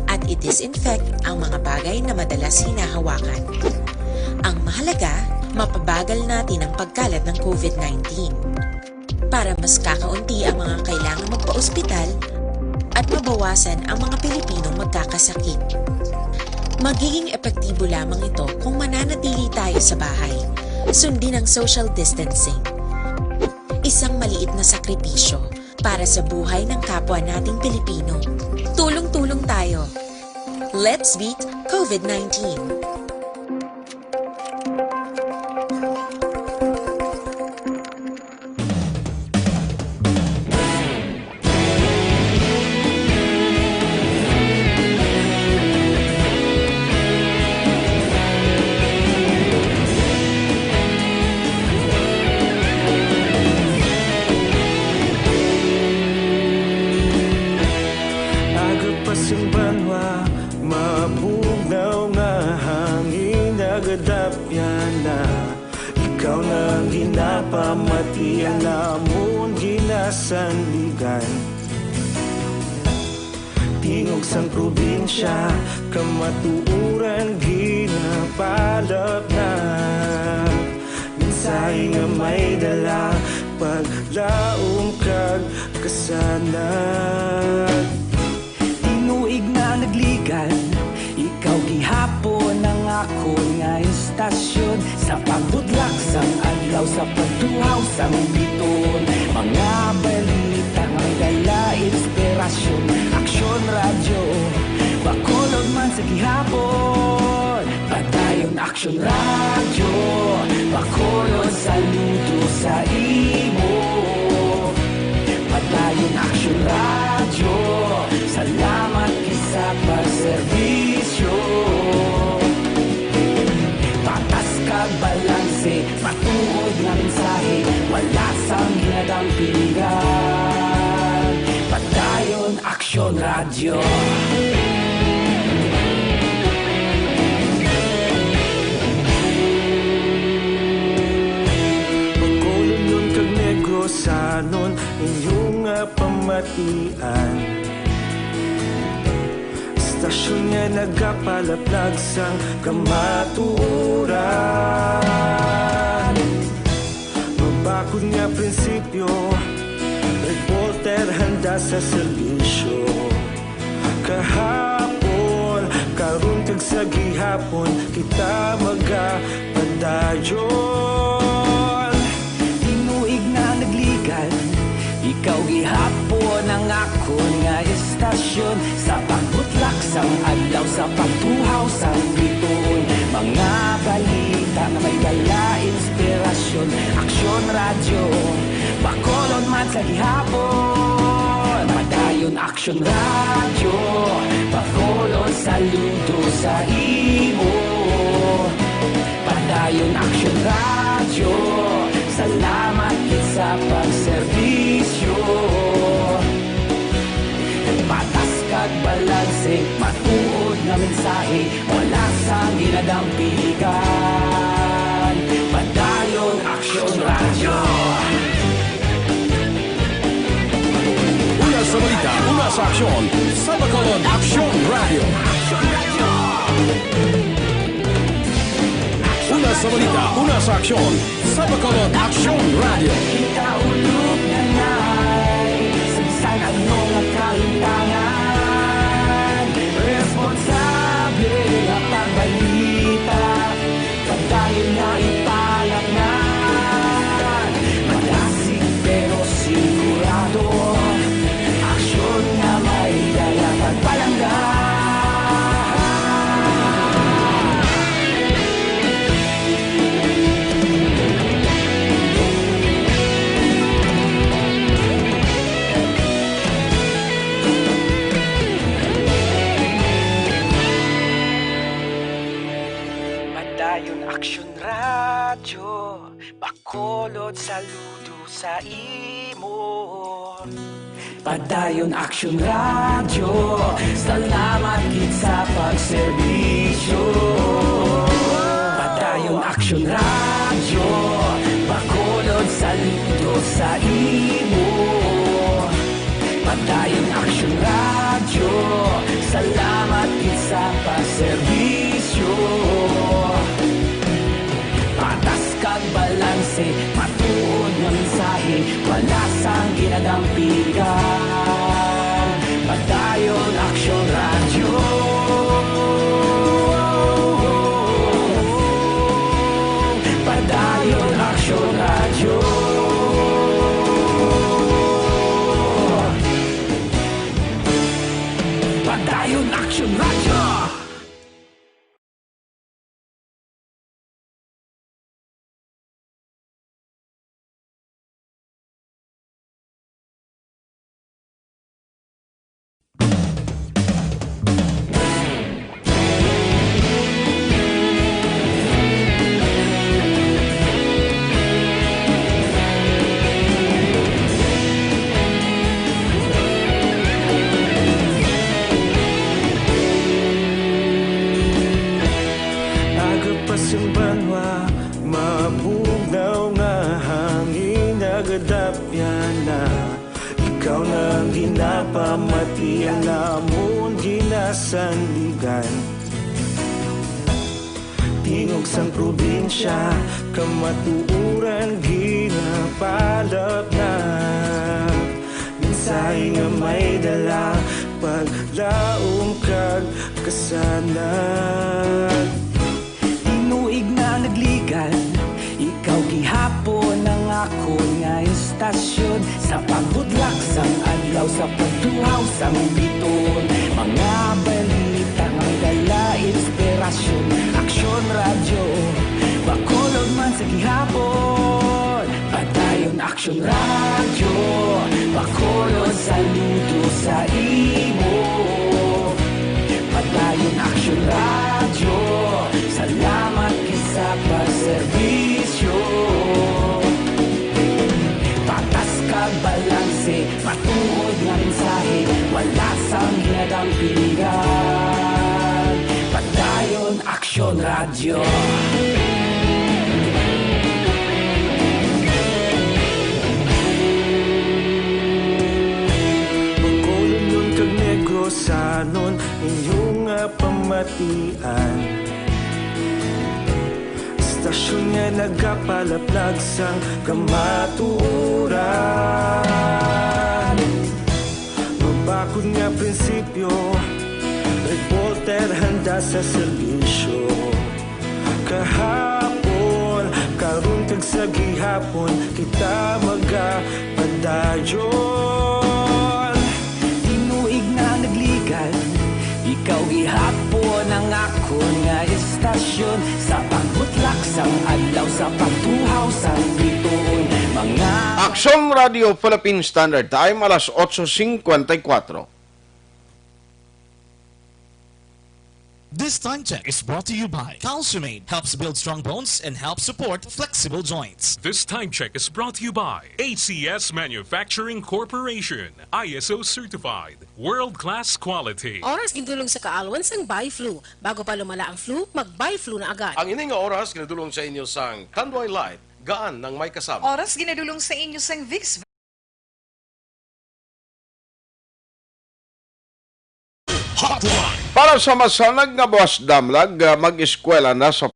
At i-disinfect ang mga bagay na madalas hinahawakan. Ang mahalaga, mapabagal natin ang pagkalat ng COVID-19 para mas kakaunti ang mga kailangang magpa-ospital at mabawasan ang mga Pilipinong magkakasakit. Magiging epektibo lamang ito kung mananatili tayo sa bahay. Sundin ang social distancing. Isang maliit na sakripisyo para sa buhay ng kapwa nating Pilipino. Tulong-tulong tayo. Let's beat COVID-19. Mabugnaw nga hangin nagadapyan na ikaw nang ginapamatian namon ginasanligan. Tingog sang probinsya kamatuuran ginapalap na minsay nga may dala paglaom kag kasanag. Tinuig na nagligan, ikaw gihapon ang ako nga istasyon. Sa pagbudlak sang adlaw, sa pagtuhaw sang biton, mga balita nga dala inspirasyon. Aksyon radyo, bakolod man sa gihapon. Padayon Aksyon radyo, bakolod saludo sa imo. Padayon Aksyon radyo, salamat sa pagserbisyo. Patas kag balanse, matuod na mensahe, wala sang ginadampigan. Padayon Aksyon radyo. Pagkulong nun kag negosanon inyong pamatian. Stasyon nga nagapalaplag sang kamatuuran. Mabakod nga prinsipyo, reporter handa sa serbisyo. Kahapon, karon kag sa gihapon, kita magapadayon. Tinuig na nagligan, ikaw gihapon ang ako nga istasyon. Sa pagbutlak sang adlaw, sa pagtuhaw sang biton, mga balita na may dala inspirasyon. Aksyon radyo, bakolon man sa gihapon. Padayon Aksyon radyo, bakolon saludo sa imo. Padayon Aksyon radyo, salamat sa pagserbisyo. Patas kag balanse, matuod na mensahe, wala sang ginadampigan. Padayon Aksyon radyo. Una sa balita, una sa aksyon, sa bakolod Aksyon Radio. Una sa balita, una sa aksyon, sa bakolod Aksyon Radio. Kita ulog na na'y sagsag ano nga kahintangan. Responsable na pagbalita, pagdayon na ipalat na. Malasig pero sigurado, aksyon na may dala pagpalanggan. Bakulod saludo sa imo. Padayon Aksyon Radyo, salamat gid sa pagserbisyo. Padayon Aksyon Radyo, bakulod saludo sa imo. Padayon Aksyon Radyo, salamat gid sa pagserbisyo. Patas kag balanse, matuod nga mensahe, wala sang ginadampigan. Padayon Aksyon Radyo. Padayon Aksyon Radyo. Padayon Aksyon Radyo. Agapasumbanwa, mabugnaw nga hangin nagadapyan na. Ikaw nang ginapamatian namon ginasandigan. Tingog sang probinsya, kamatuuran ginapalap na. Minsay nga may dala, paglaom kag kasanan. Inuig na nagligan, ikaw gihapon ang ako nga istasyon. Sa pagbudlak sang adlaw, sa pagtuhaw sang biton. Mga balita nga dala inspirasyon. Aksyon Radyo, bakulod man sa gihapon. Padayon Aksyon Radyo, bakulod saludo sa imo. Padayon Aksyon Radyo, salamat sa pagserbisyo. Patas kag balanse, matuod nga mensahe, wala sang ginadampigan. Padayon Aksyon Radyo. Bakulod nun kag negosanon, inyong pamatian. Stasyon nga nagapalaplag sang kamaturan. Mabakod nga prinsipyo, reporter handa sa serbisyo. Kahapon, karon kag sa gihapon, kita magapadayon. Inuig na nagligan, ikaw gihapon ang ako nga istasyon. Sa pagbutlak sang adlaw, sa pagtuhaw sang biton. Mga Aksyon Radio Philippine Standard Time, alas 8:54. This time check is brought to you by Calciumate, helps build strong bones and helps support flexible joints. This time check is brought to you by ACS Manufacturing Corporation, ISO certified, world-class quality. Oras gindulong sa kaalwan sang Bi-Flu. Bago pa lumala ang flu, mag-Bi-Flu na agad. Ang ining nga oras ginadulong sa inyo sang Tanduay Light, gaan ng may kasama. Oras ginadulong sa inyo sang Vicks Hotline. Para sa masanag nga buwas damlag, mag-eskwela na sa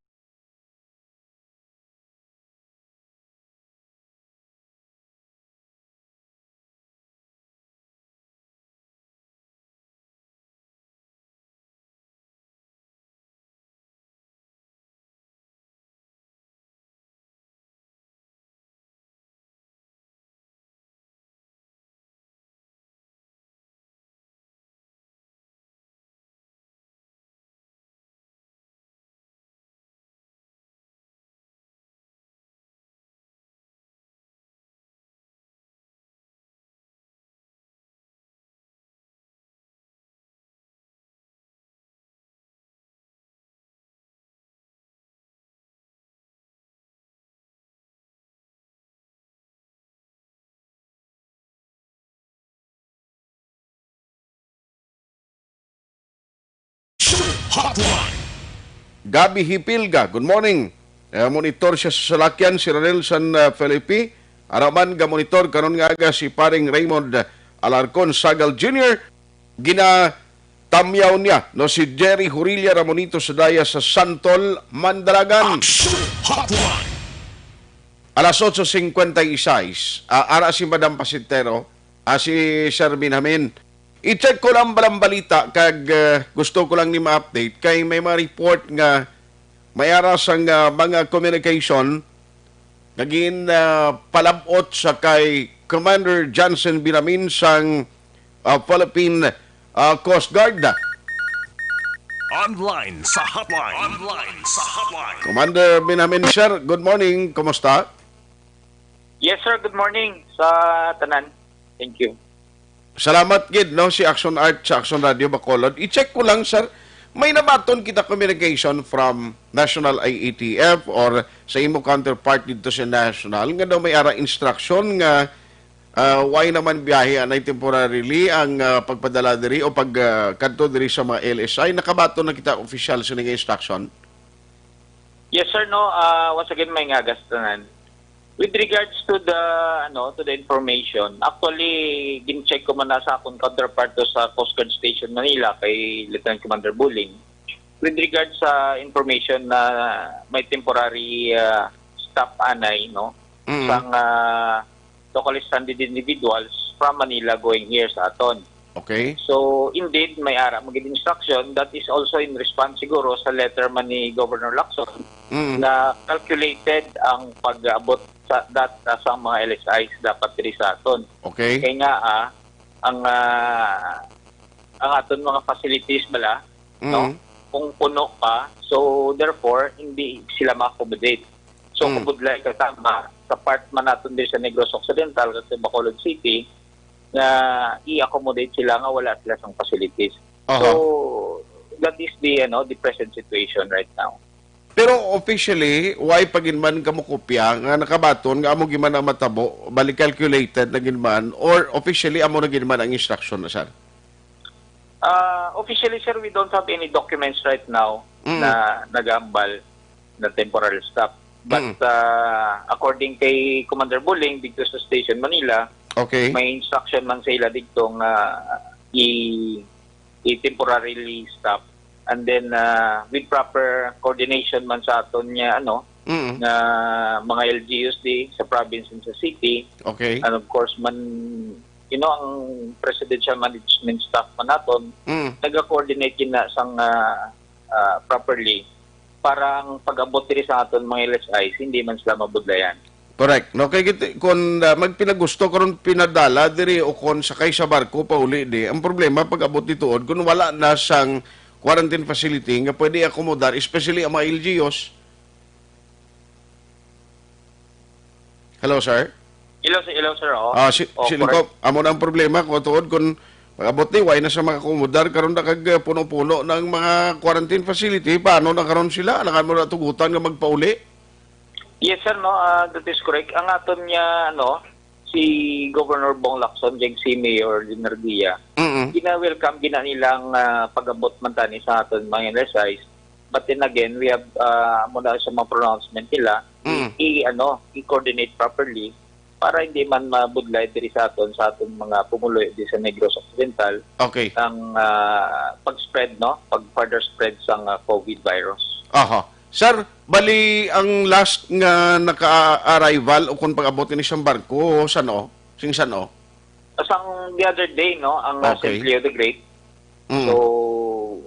Hotline. Gabi Hipilga, good morning. Monitor siya sa salakyan si Ranel San Felipe. Araman ga monitor karon nga aga si paring Raymond Alarcon Sagal Jr. Ginatamyaw niya no si Jerry Hurilia Ramonito sa daya sa Santol, Mandalagan. Hotline. Alas 8:56. Ara si Madam Pasitero, si Sir Binamin. I-check ko lang balang balita kag gusto ko lang ni ma-update kay may mga report nga may aras ang mga communication naging palabot sa kay Commander Johnson Binamin sang Philippine Coast Guard. Online sa hotline. Online sa hotline. Commander Binamin, sir, good morning. Kumusta? Yes, sir. Good morning sa tanan. Thank you. Salamat, Gid, no? Si Aksyon Art sa Aksyon Radio Bacolod. I-check ko lang, sir. May nabaton kita communication from National IATF or sa imo counterpart dito sa National nga daw may ara instruction nga why naman biyahe anay temporarily ang pagpadala diri o pagkanto diri sa mga LSI. Nakabaton na kita official sa nga instruction? Yes, sir. No. Once again, may ngagas tanan. With regards to the information, actually gin-check ko man na sa akong counterpart to sa Coast Guard Station Manila kay Lieutenant Commander Buling. With regards sa information na may temporary stop anay no sang locally stranded individuals from Manila going here sa aton. Okay. So indeed may ara magid instruction that is also in response siguro sa letter man ni Governor Lacson na calculated ang pag-abot sa mga LSIs dapat diri sa aton. Okay. Kaya nga ang aton mga facilities bala no kung puno pa, so therefore hindi sila ma-accommodate. So kubudlay kasama sa part man naton diri sa Negros Occidental at Bacolod City na i-accommodate sila nga wala sila sang facilities. So that is the present situation right now. Pero officially, why paginman ka mo kopya nga nakabaton nga amo giman ang matabo, balik calculated na ginman or officially amo na ginman ang instruction na sir? Officially, sir, we don't have any documents right now na nagambal na temporary stop. But according kay Commander Buling dito sa Station Manila, okay, may instruction man sa ila dito nga i-temporarily stop. And then with proper coordination man sa aton niya na mga LGUs sa province and sa city. Okay. And of course man ang presidential management staff man naton naga-coordinate na sang properly para ang pag-abot diri sa aton mga LSIs hindi man sila mabudlayan. Correct. No kay kung magpinagusto karon pinadala diri o kon sakay sa barko pauli di. Ang problema pag abot ditood kun wala na sang quarantine facility nga pwede akomodar, especially ang mga LGUs. Hello, sir? Hello, sir. Silingkop, amo na ang problema kung tuod kung pag-abot ni, why na sa mga akomodar, karon na kag puno-puno ng mga quarantine facility, paano na karon sila? Alangan mo na tugutan nga magpauli? Yes, sir, no, that is correct. Ang aton niya, si Governor Bong Lacson, si Mayor Dinardia, gina-welcome nilang pag-abot man tani sa aton mga LSIs. But then again, we have muna sa mga pronouncement nila, i-coordinate properly para hindi man mabudlay diri sa aton mga pumuloy di sa Negros Occidental. Okay. Ang pag-spread, pag-further spread sa COVID virus. Aha. Sir, bali ang last nga naka-arrival o kung pag-abot ni siyang barko, saan Sing saan Asang the other day, ang Okay. St. Leo the Great. So,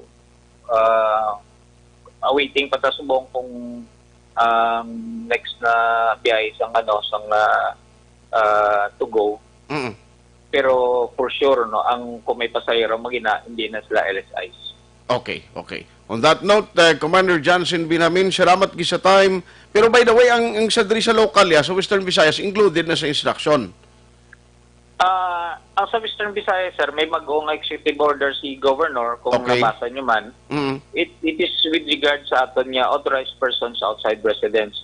awaiting pa ta subong kung next na biyahe sang to go. Pero for sure, ang kung may pasahero magina, hindi na sila LSIs. Okay. On that note, Commander Johnson Binamin, salamat sa time. Pero by the way, ang sa diri sa local sa Western Visayas, included na sa instruction. Ang sa Western Visayas, sir, may mag-ong executive order si Governor, kung nabasa nyo man. It is with regard sa aton niya authorized persons outside residence.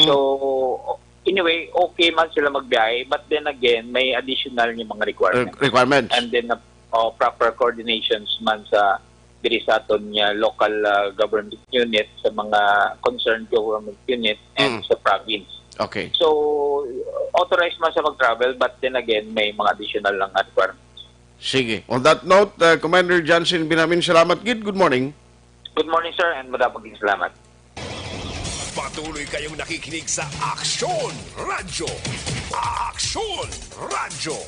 So, anyway, okay man sila magbiyahe, but then again, may additional yung mga requirements. Requirements. And then, proper coordinations man sa diri sa aton nga local government unit, sa mga concerned government unit and sa province. Okay. So authorized man sa mag-travel, but then again may mga additional lang requirements. Sige. On that note, Commander Johnson Binamin, salamat gid. Good morning. Good morning, sir, and madapaging salamat. Patuloy kayong nakikinig sa Aksyon Radyo. Aksyon Radyo.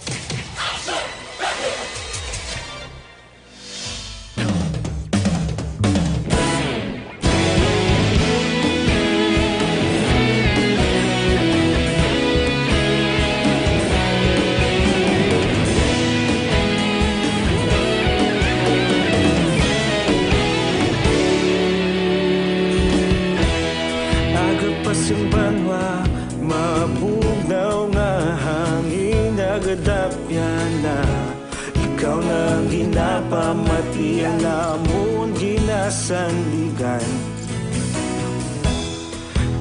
Yung banwa, mabugnaw nga hangin nagadapyan na. Ikaw nang ginapamatian namon ginasanligan.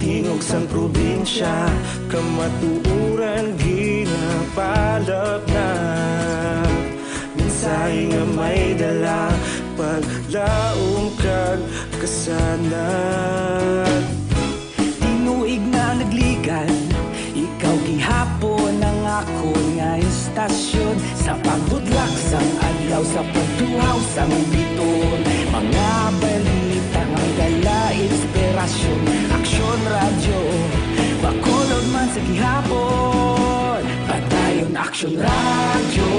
Tingog sang probinsya, kamatuuran ginapalap na. Minsay nga may dala, paglaong kag kasanan. Tinuig na nagligan, ikaw gihapon ang ako nga istasyon. Sa pagbudlak sang adlaw, sa pagtuhaw sang biton. Mga balita nga dala inspirasyon. Aksyon radyo, bakolod man sa gihapon. Padayon aksyon radyo,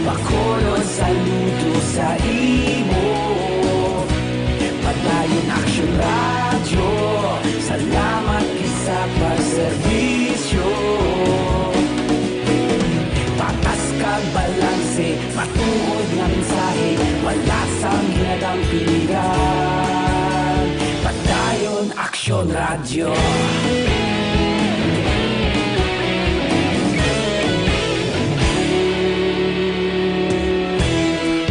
bakolod saludo sa imo. Padayon aksyon radyo, salamat sa pagserbisyo. Patas kag balanse, matuod nga mensahe, wala sang ginadang piligan. Padayon aksyon radyo.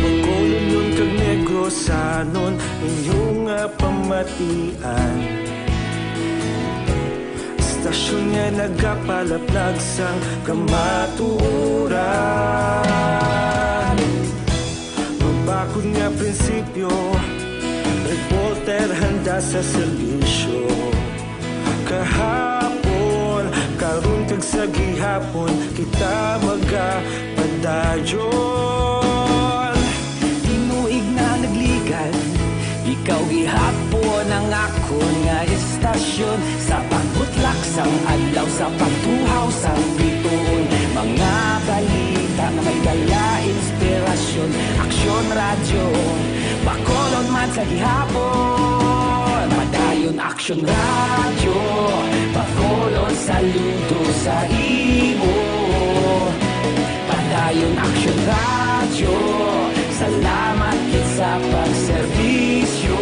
Magkulon nun kag negosanon, inyong pamatian. Stasyon nga nagapalaplag sang kamatuuran. Mabakod nga prinsipyo, reporter handa sa serbisyo. Kahapon, karon kag sa gihapon, kita magapadayon. Tinuig na nagligan, ikaw gihapon ang ako nga istasyon. Sa pagbutlak sang adlaw, sa pagtuhaw sang biton. Mga balita na may dala inspirasyon. Aksyon radyo, bakolod man sa gihapon. Padayon aksyon radyo, bakolod saludo sa imo. Padayon aksyon radyo, salamat sa pagserbisyo.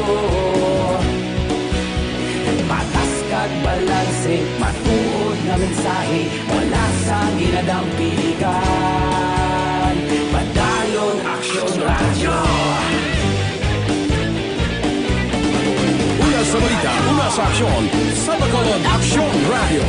Patas kag balanse, matuod na mensahe, wala sang ginadang piligan. Padayon aksyon radyo. Una sa balita, una sa aksyon, sa Bacolod Aksyon Radio.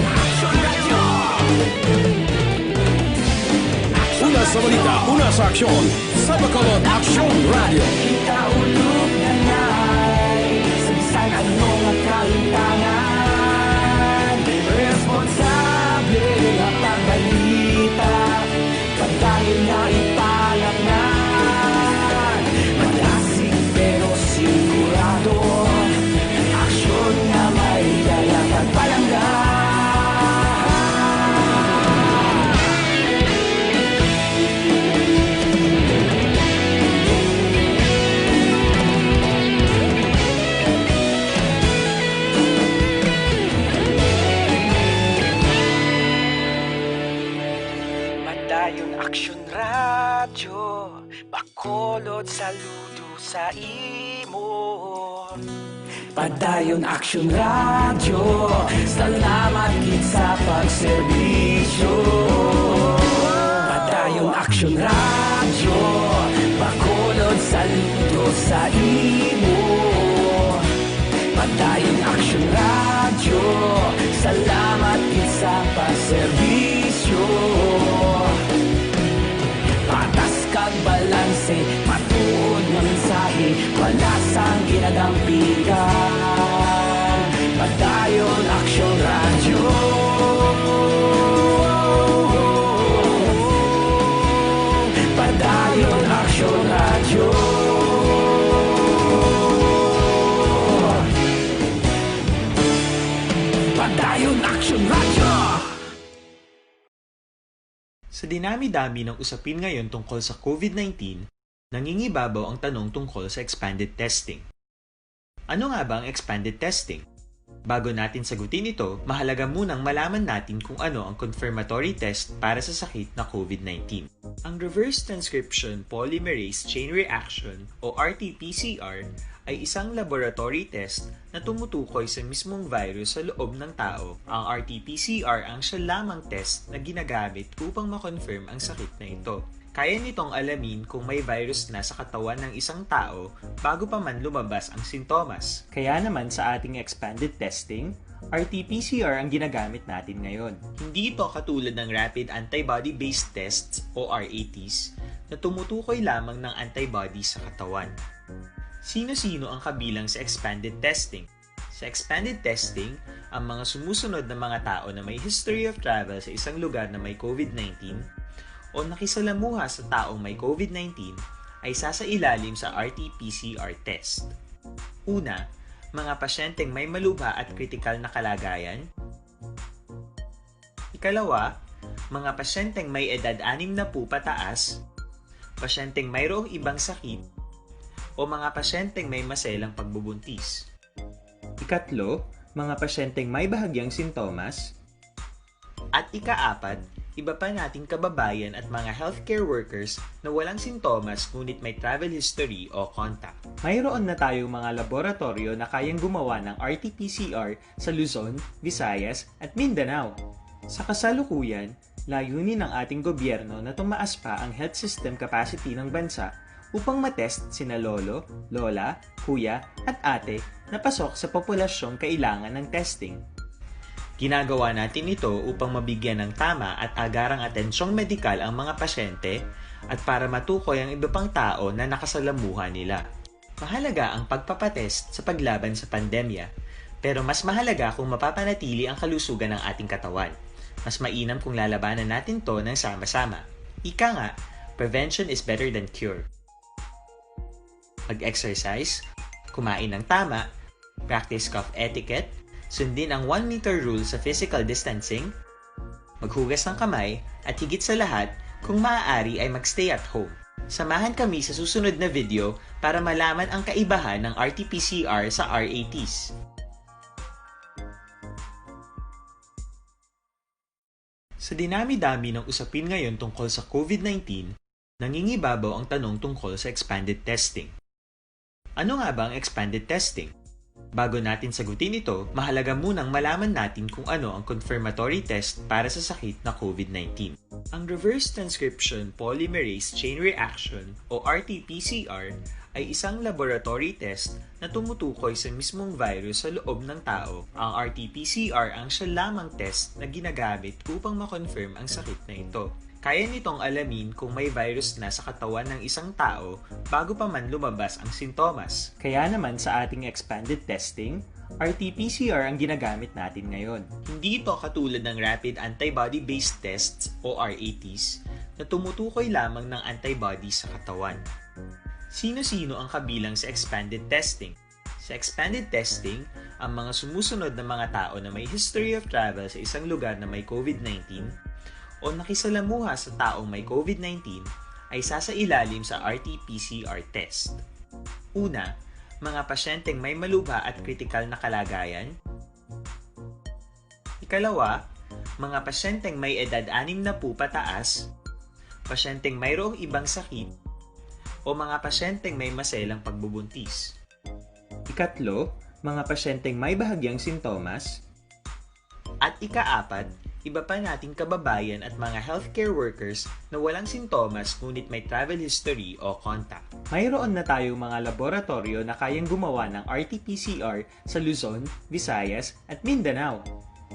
Una sa balita, una sa aksyon, sa Bacolod Aksyon Radio. Kita ulog na ngay, sa bisan anong ang kalintangan. Responsable ang pagbalita, pagdayon na ipalaknan. Malasig pero sigurado, aksyon na may dala pagpalanggan. Padayon aksyon radyo, bakolod saludo sa imo. Padayon aksyon radyo, salamat gid sa pagserbisyo. Padayon aksyon radyo, bakolod saludo sa imo. Padayon aksyon radyo, salamat gid sa pagserbisyo. Patas kag balanse, matuod nga mensahe, wala tinadampigan. Padayon Aksyon Radyo. Padayon Aksyon Radyo. Padayon Aksyon Radyo. Sa dinami-dami ng usapin ngayon tungkol sa COVID-19, nangingibabaw ang tanong tungkol sa expanded testing. Ano nga ba ang expanded testing? Bago natin sagutin ito, mahalaga munang malaman natin kung ano ang confirmatory test para sa sakit na COVID-19. Ang reverse transcription polymerase chain reaction o RT-PCR ay isang laboratory test na tumutukoy sa mismong virus sa loob ng tao. Ang RT-PCR ang siya lamang test na ginagamit upang makonfirm ang sakit na ito. Kaya nitong alamin kung may virus na sa katawan ng isang tao bago pa man lumabas ang sintomas. Kaya naman sa ating expanded testing, RT-PCR ang ginagamit natin ngayon. Hindi ito katulad ng rapid antibody-based tests o RATs na tumutukoy lamang ng antibodies sa katawan. Sino-sino ang kabilang sa expanded testing? Sa expanded testing, ang mga sumusunod na mga tao na may history of travel sa isang lugar na may COVID-19 o nakisalamuha sa taong may COVID-19 ay sasailalim sa RT-PCR test. Una, mga pasyenteng may malubha at kritikal na kalagayan. Ikalawa, mga pasyenteng may edad 60 pataas, pasyenteng mayroong ibang sakit, o mga pasyenteng may maselang pagbubuntis. Ikatlo, mga pasyenteng may bahagyang sintomas. At ikaapat, iba pa nating kababayan at mga healthcare workers na walang sintomas ngunit may travel history o contact. Mayroon na tayong mga laboratorio na kayang gumawa ng RT-PCR sa Luzon, Visayas at Mindanao. Sa kasalukuyan, layunin ng ating gobyerno na tumaas pa ang health system capacity ng bansa upang matest sina lolo, lola, kuya at ate na pasok sa populasyong kailangan ng testing. Ginagawa natin ito upang mabigyan ng tama at agarang atensyong medikal ang mga pasyente at para matukoy ang iba pang tao na nakasalamuha nila. Mahalaga ang pagpapatest sa paglaban sa pandemya, pero mas mahalaga kung mapapanatili ang kalusugan ng ating katawan. Mas mainam kung lalabanan natin to ng sama-sama. Ika nga, prevention is better than cure. Mag-exercise, kumain ng tama, practice cough etiquette, sundin ang 1 meter rule sa physical distancing, maghugas ng kamay, at higit sa lahat, kung maaari ay magstay at home. Samahan kami sa susunod na video para malaman ang kaibahan ng RT-PCR sa RATs. Sa dinami-dami ng usapin ngayon tungkol sa COVID-19, nangingibabaw ang tanong tungkol sa expanded testing. Ano nga ba ang expanded testing? Bago natin sagutin ito, mahalaga munang malaman natin kung ano ang confirmatory test para sa sakit na COVID-19. Ang reverse transcription polymerase chain reaction o RT-PCR ay isang laboratory test na tumutukoy sa mismong virus sa loob ng tao. Ang RT-PCR ang siya lamang test na ginagamit upang makonfirm ang sakit na ito. Kaya nitong alamin kung may virus na sa katawan ng isang tao bago pa man lumabas ang sintomas. Kaya naman sa ating expanded testing, RT-PCR ang ginagamit natin ngayon. Hindi ito katulad ng rapid antibody-based tests o RATs na tumutukoy lamang ng antibodies sa katawan. Sino-sino ang kabilang sa expanded testing? Sa expanded testing, ang mga sumusunod na mga tao na may history of travel sa isang lugar na may COVID-19 o nakisalamuha sa taong may COVID-19 ay sasailalim sa RT-PCR test. Una, mga pasyenteng may malubha at kritikal na kalagayan. Ikalawa, mga pasyenteng may edad 60 pataas, pasyenteng mayroong ibang sakit, o mga pasyenteng may maselang pagbubuntis. Ikatlo, mga pasyenteng may bahagyang sintomas. At ikaapat, iba pa nating kababayan at mga healthcare workers na walang sintomas ngunit may travel history o contact. Mayroon na tayong mga laboratorio na kayang gumawa ng RT-PCR sa Luzon, Visayas at Mindanao.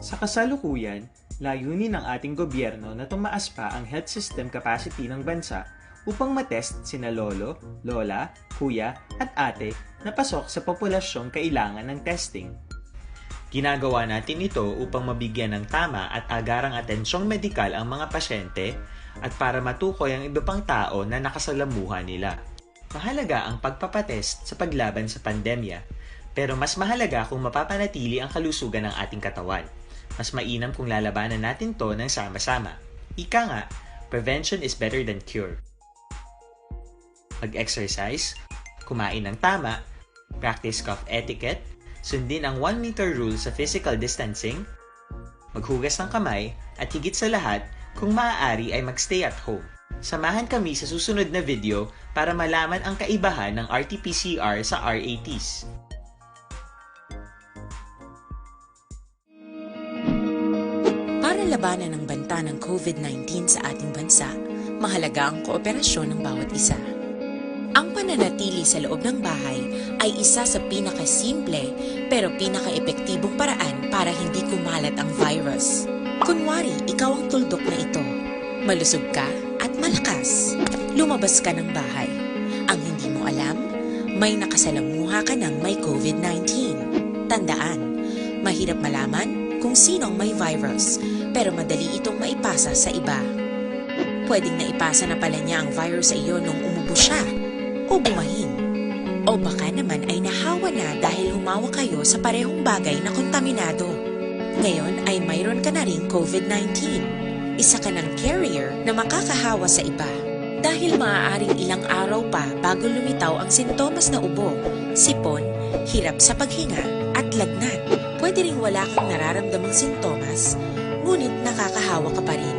Sa kasalukuyan, layunin ng ating gobyerno na tumaas pa ang health system capacity ng bansa upang matest sina lolo, lola, kuya at ate na pasok sa populasyong kailangan ng testing. Ginagawa natin ito upang mabigyan ng tama at agarang atensyong medikal ang mga pasyente at para matukoy ang iba pang tao na nakasalamuha nila. Mahalaga ang pagpapatest sa paglaban sa pandemya, pero mas mahalaga kung mapapanatili ang kalusugan ng ating katawan. Mas mainam kung lalabanan natin to ng sama-sama. Ika nga, prevention is better than cure. Mag-exercise, kumain ng tama, practice cough etiquette, sundin ang 1 meter rule sa physical distancing, maghugas ng kamay, at higit sa lahat, kung maaari ay magstay at home. Samahan kami sa susunod na video para malaman ang kaibahan ng RT-PCR sa RATs. Para labanan ang banta ng COVID-19 sa ating bansa, mahalaga ang kooperasyon ng bawat isa. Ang pananatili sa loob ng bahay ay isa sa pinakasimple pero pinaka-epektibong paraan para hindi kumalat ang virus. Kunwari, ikaw ang tuldok na ito. Malusog ka at malakas. Lumabas ka ng bahay. Ang hindi mo alam, may nakasalamuha ka ng may COVID-19. Tandaan, mahirap malaman kung sino ang may virus, pero madali itong maipasa sa iba. Pwedeng naipasa na pala niya ang virus sa iyo nung umubo siya o bumahin. O baka naman ay nahawa na dahil humawa kayo sa parehong bagay na kontaminado. Ngayon ay mayroon ka na ring COVID-19. Isa ka ng carrier na makakahawa sa iba. Dahil maaaring ilang araw pa bago lumitaw ang sintomas na ubo, sipon, hirap sa paghinga at lagnat. Pwede ring wala kang nararamdamang sintomas, ngunit nakakahawa ka pa rin.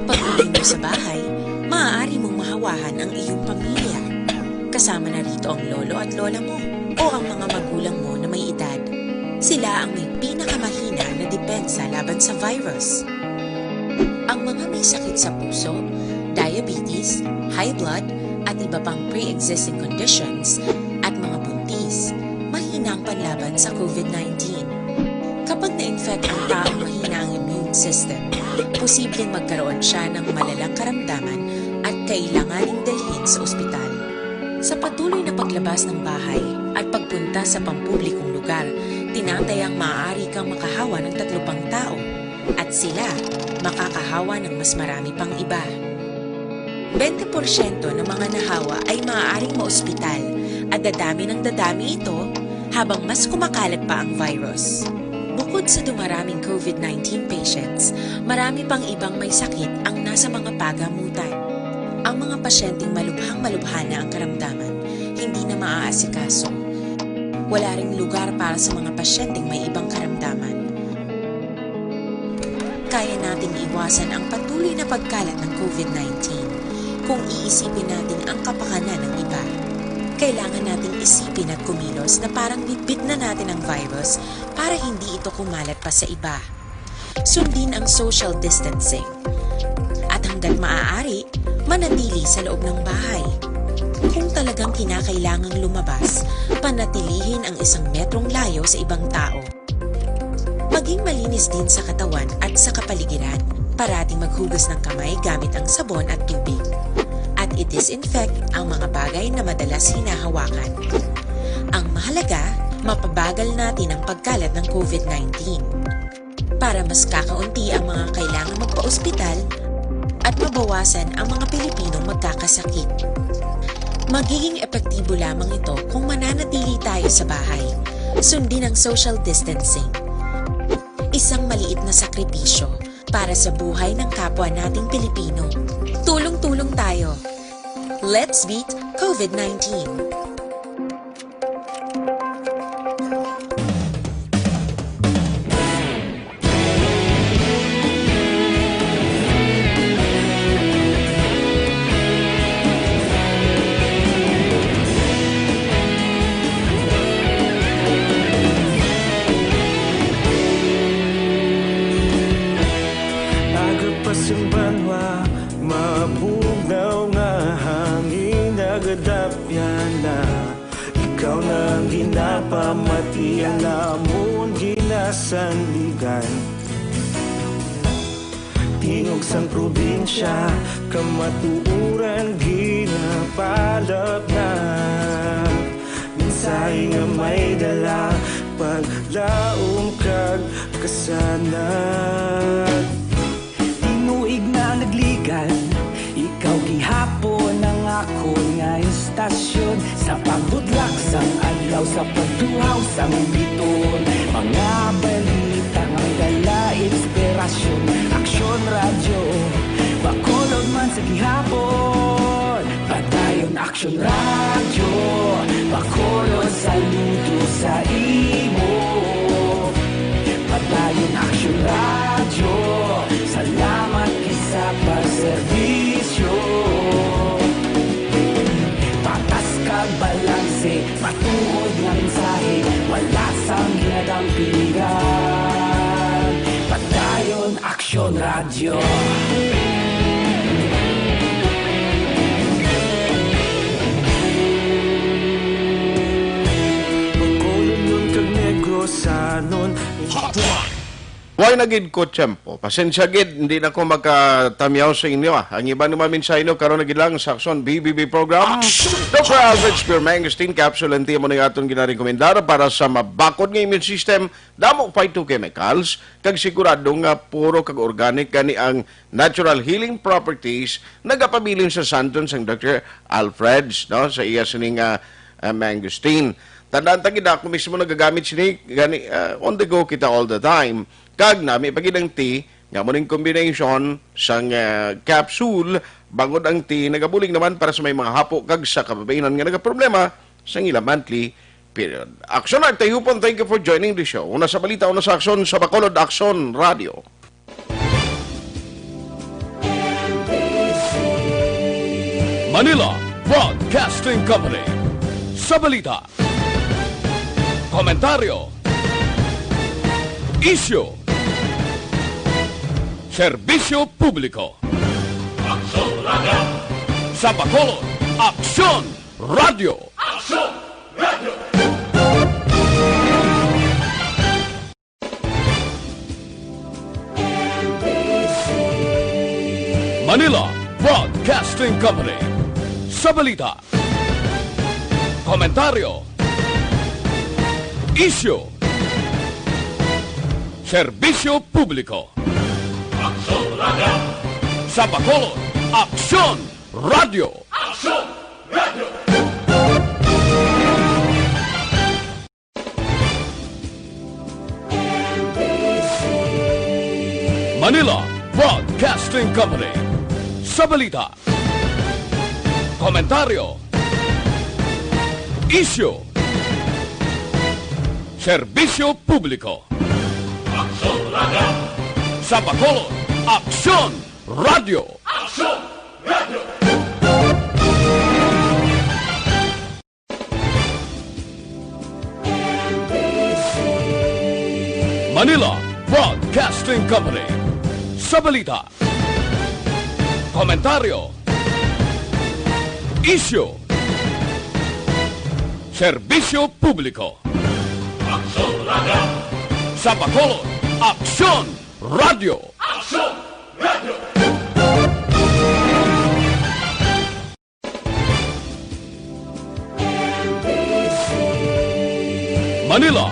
Pag-uwi mo sa bahay, maaari mong mahawahan ang iyong pamilya. Kasama na rito ang lolo at lola mo o ang mga magulang mo na may edad. Sila ang may pinakamahina na depensa laban sa virus. Ang mga may sakit sa puso, diabetes, high blood, at iba pang pre-existing conditions at mga buntis, mahina ang panlaban sa COVID-19. Kapag na-infect ang taong mahina ang immune system, posibleng magkaroon siya ng malalang karamdaman at kailanganing dalhin sa ospital. Sa patuloy na paglabas ng bahay at pagpunta sa pampublikong lugar, tinatayang maaari kang makahawa ng 3 pang tao at sila makakahawa ng mas marami pang iba. 20% ng mga nahawa ay maaaring maospital at dadami ng dadami ito habang mas kumakalat pa ang virus. Bukod sa dumaraming COVID-19 patients, marami pang ibang may sakit ang nasa mga pagamutan. Ang mga pasyenteng malubhang-malubha na ang karamdaman, hindi na maaasikaso. Wala ring lugar para sa mga pasyenteng may ibang karamdaman. Kaya nating iwasan ang patuloy na pagkalat ng COVID-19 kung iisipin natin ang kapakanan ng iba. Kailangan nating isipin at kumilos na parang bitbit na natin ang virus para hindi ito kumalat pa sa iba. Sundin ang social distancing. At hanggang maaari, manatili sa loob ng bahay. Kung talagang kinakailangang lumabas, panatilihin ang 1 metrong layo sa ibang tao. Maging malinis din sa katawan at sa kapaligiran. Parating maghugas ng kamay gamit ang sabon at tubig. At i-disinfect ang mga bagay na madalas hinahawakan. Ang mahalaga, mapabagal natin ang pagkalat ng COVID-19 para mas kakaunti ang mga kailangang magpa-ospital at mabawasan ang mga Pilipinong magkakasakit. Magiging epektibo lamang ito kung mananatili tayo sa bahay. Sundin ang social distancing. Isang maliit na sakripisyo para sa buhay ng kapwa nating Pilipino. Tulong-tulong tayo. Let's beat COVID-19. Simbanwa, mabugaw nga hangin nagadapyan na ikaw nang ginapamatian namon ginasandigan tingog sang probinsya, kamatuuran ginapalap na. Minsay nga may dala, paglaom kag kasanag. Tinuig na nagligan, ikaw gihapon ang ako nga istasyon. Sa pagbudlak sang adlaw, sa pagduhaw sang biton, mga balita nga dala inspirasyon. Aksyon radyo, bakolod man sa gihapon. Padayon Aksyon radyo, bakolod saludo sa imo. Padayon Aksyon radyo, salamat kisa pagserbisyo. Patas kag balanse, matuod nga mensahe, wala sang ginadampigan. Padayon Aksyon radyo. Sanon Hotline. Why nagid ko tiyempo? Pasensya gid, hindi na ko magkatamyaw sa inyo. Ang iba naman mensahe nyo, karon nagid lang sa Aksyon BBB program. Dr. Albert Spearmangosteen capsule and mo na atong ginarekomendar para sa mabakod nga immune system, damo phytochemicals, kag sigurado nga puro kag organic gani ang natural healing properties nagapabilin sa santon sang Dr. Alfreds, no, sa iya sining mangosteen. Tandaan tagid ako mismo nagagamit sini gani on the go kita all the time. Kag nami pagidang tea nga mo ning combination sang capsule bangod ang tea nagabulig naman para sa may mga hapo kag sa kababainan nga nagaproblema sa ila monthly period. Aksyon at Tayhopon, thank you for joining the show. Una sa balita, una sa Aksyon sa Bacolod Aksyon Radio. Manila Broadcasting Company. Sa balita, komentaryo, isyu, serbisyo publiko. Aksyon Radio. Sa Bacolod, Aksyon Radio. Aksyon Radio. Manila Broadcasting Company. Sa balita, komentaryo, isyu, serbisyo publiko. Aksyon Radio. Sa Bacolod, Aksyon Radio. Aksyon Radio. Manila Broadcasting Company. Sa balita, komentaryo, isyu, serbisyo publiko. Aksyon Radio. Sa Bacolod, Aksyon Radio. Aksyon Radio. Manila Broadcasting Company. Sa balita, komentaryo, isyu, serbisyo publiko. Aksyon Radio. Sa Bacolod, Aksyon Radio. Aksyon Radio. Manila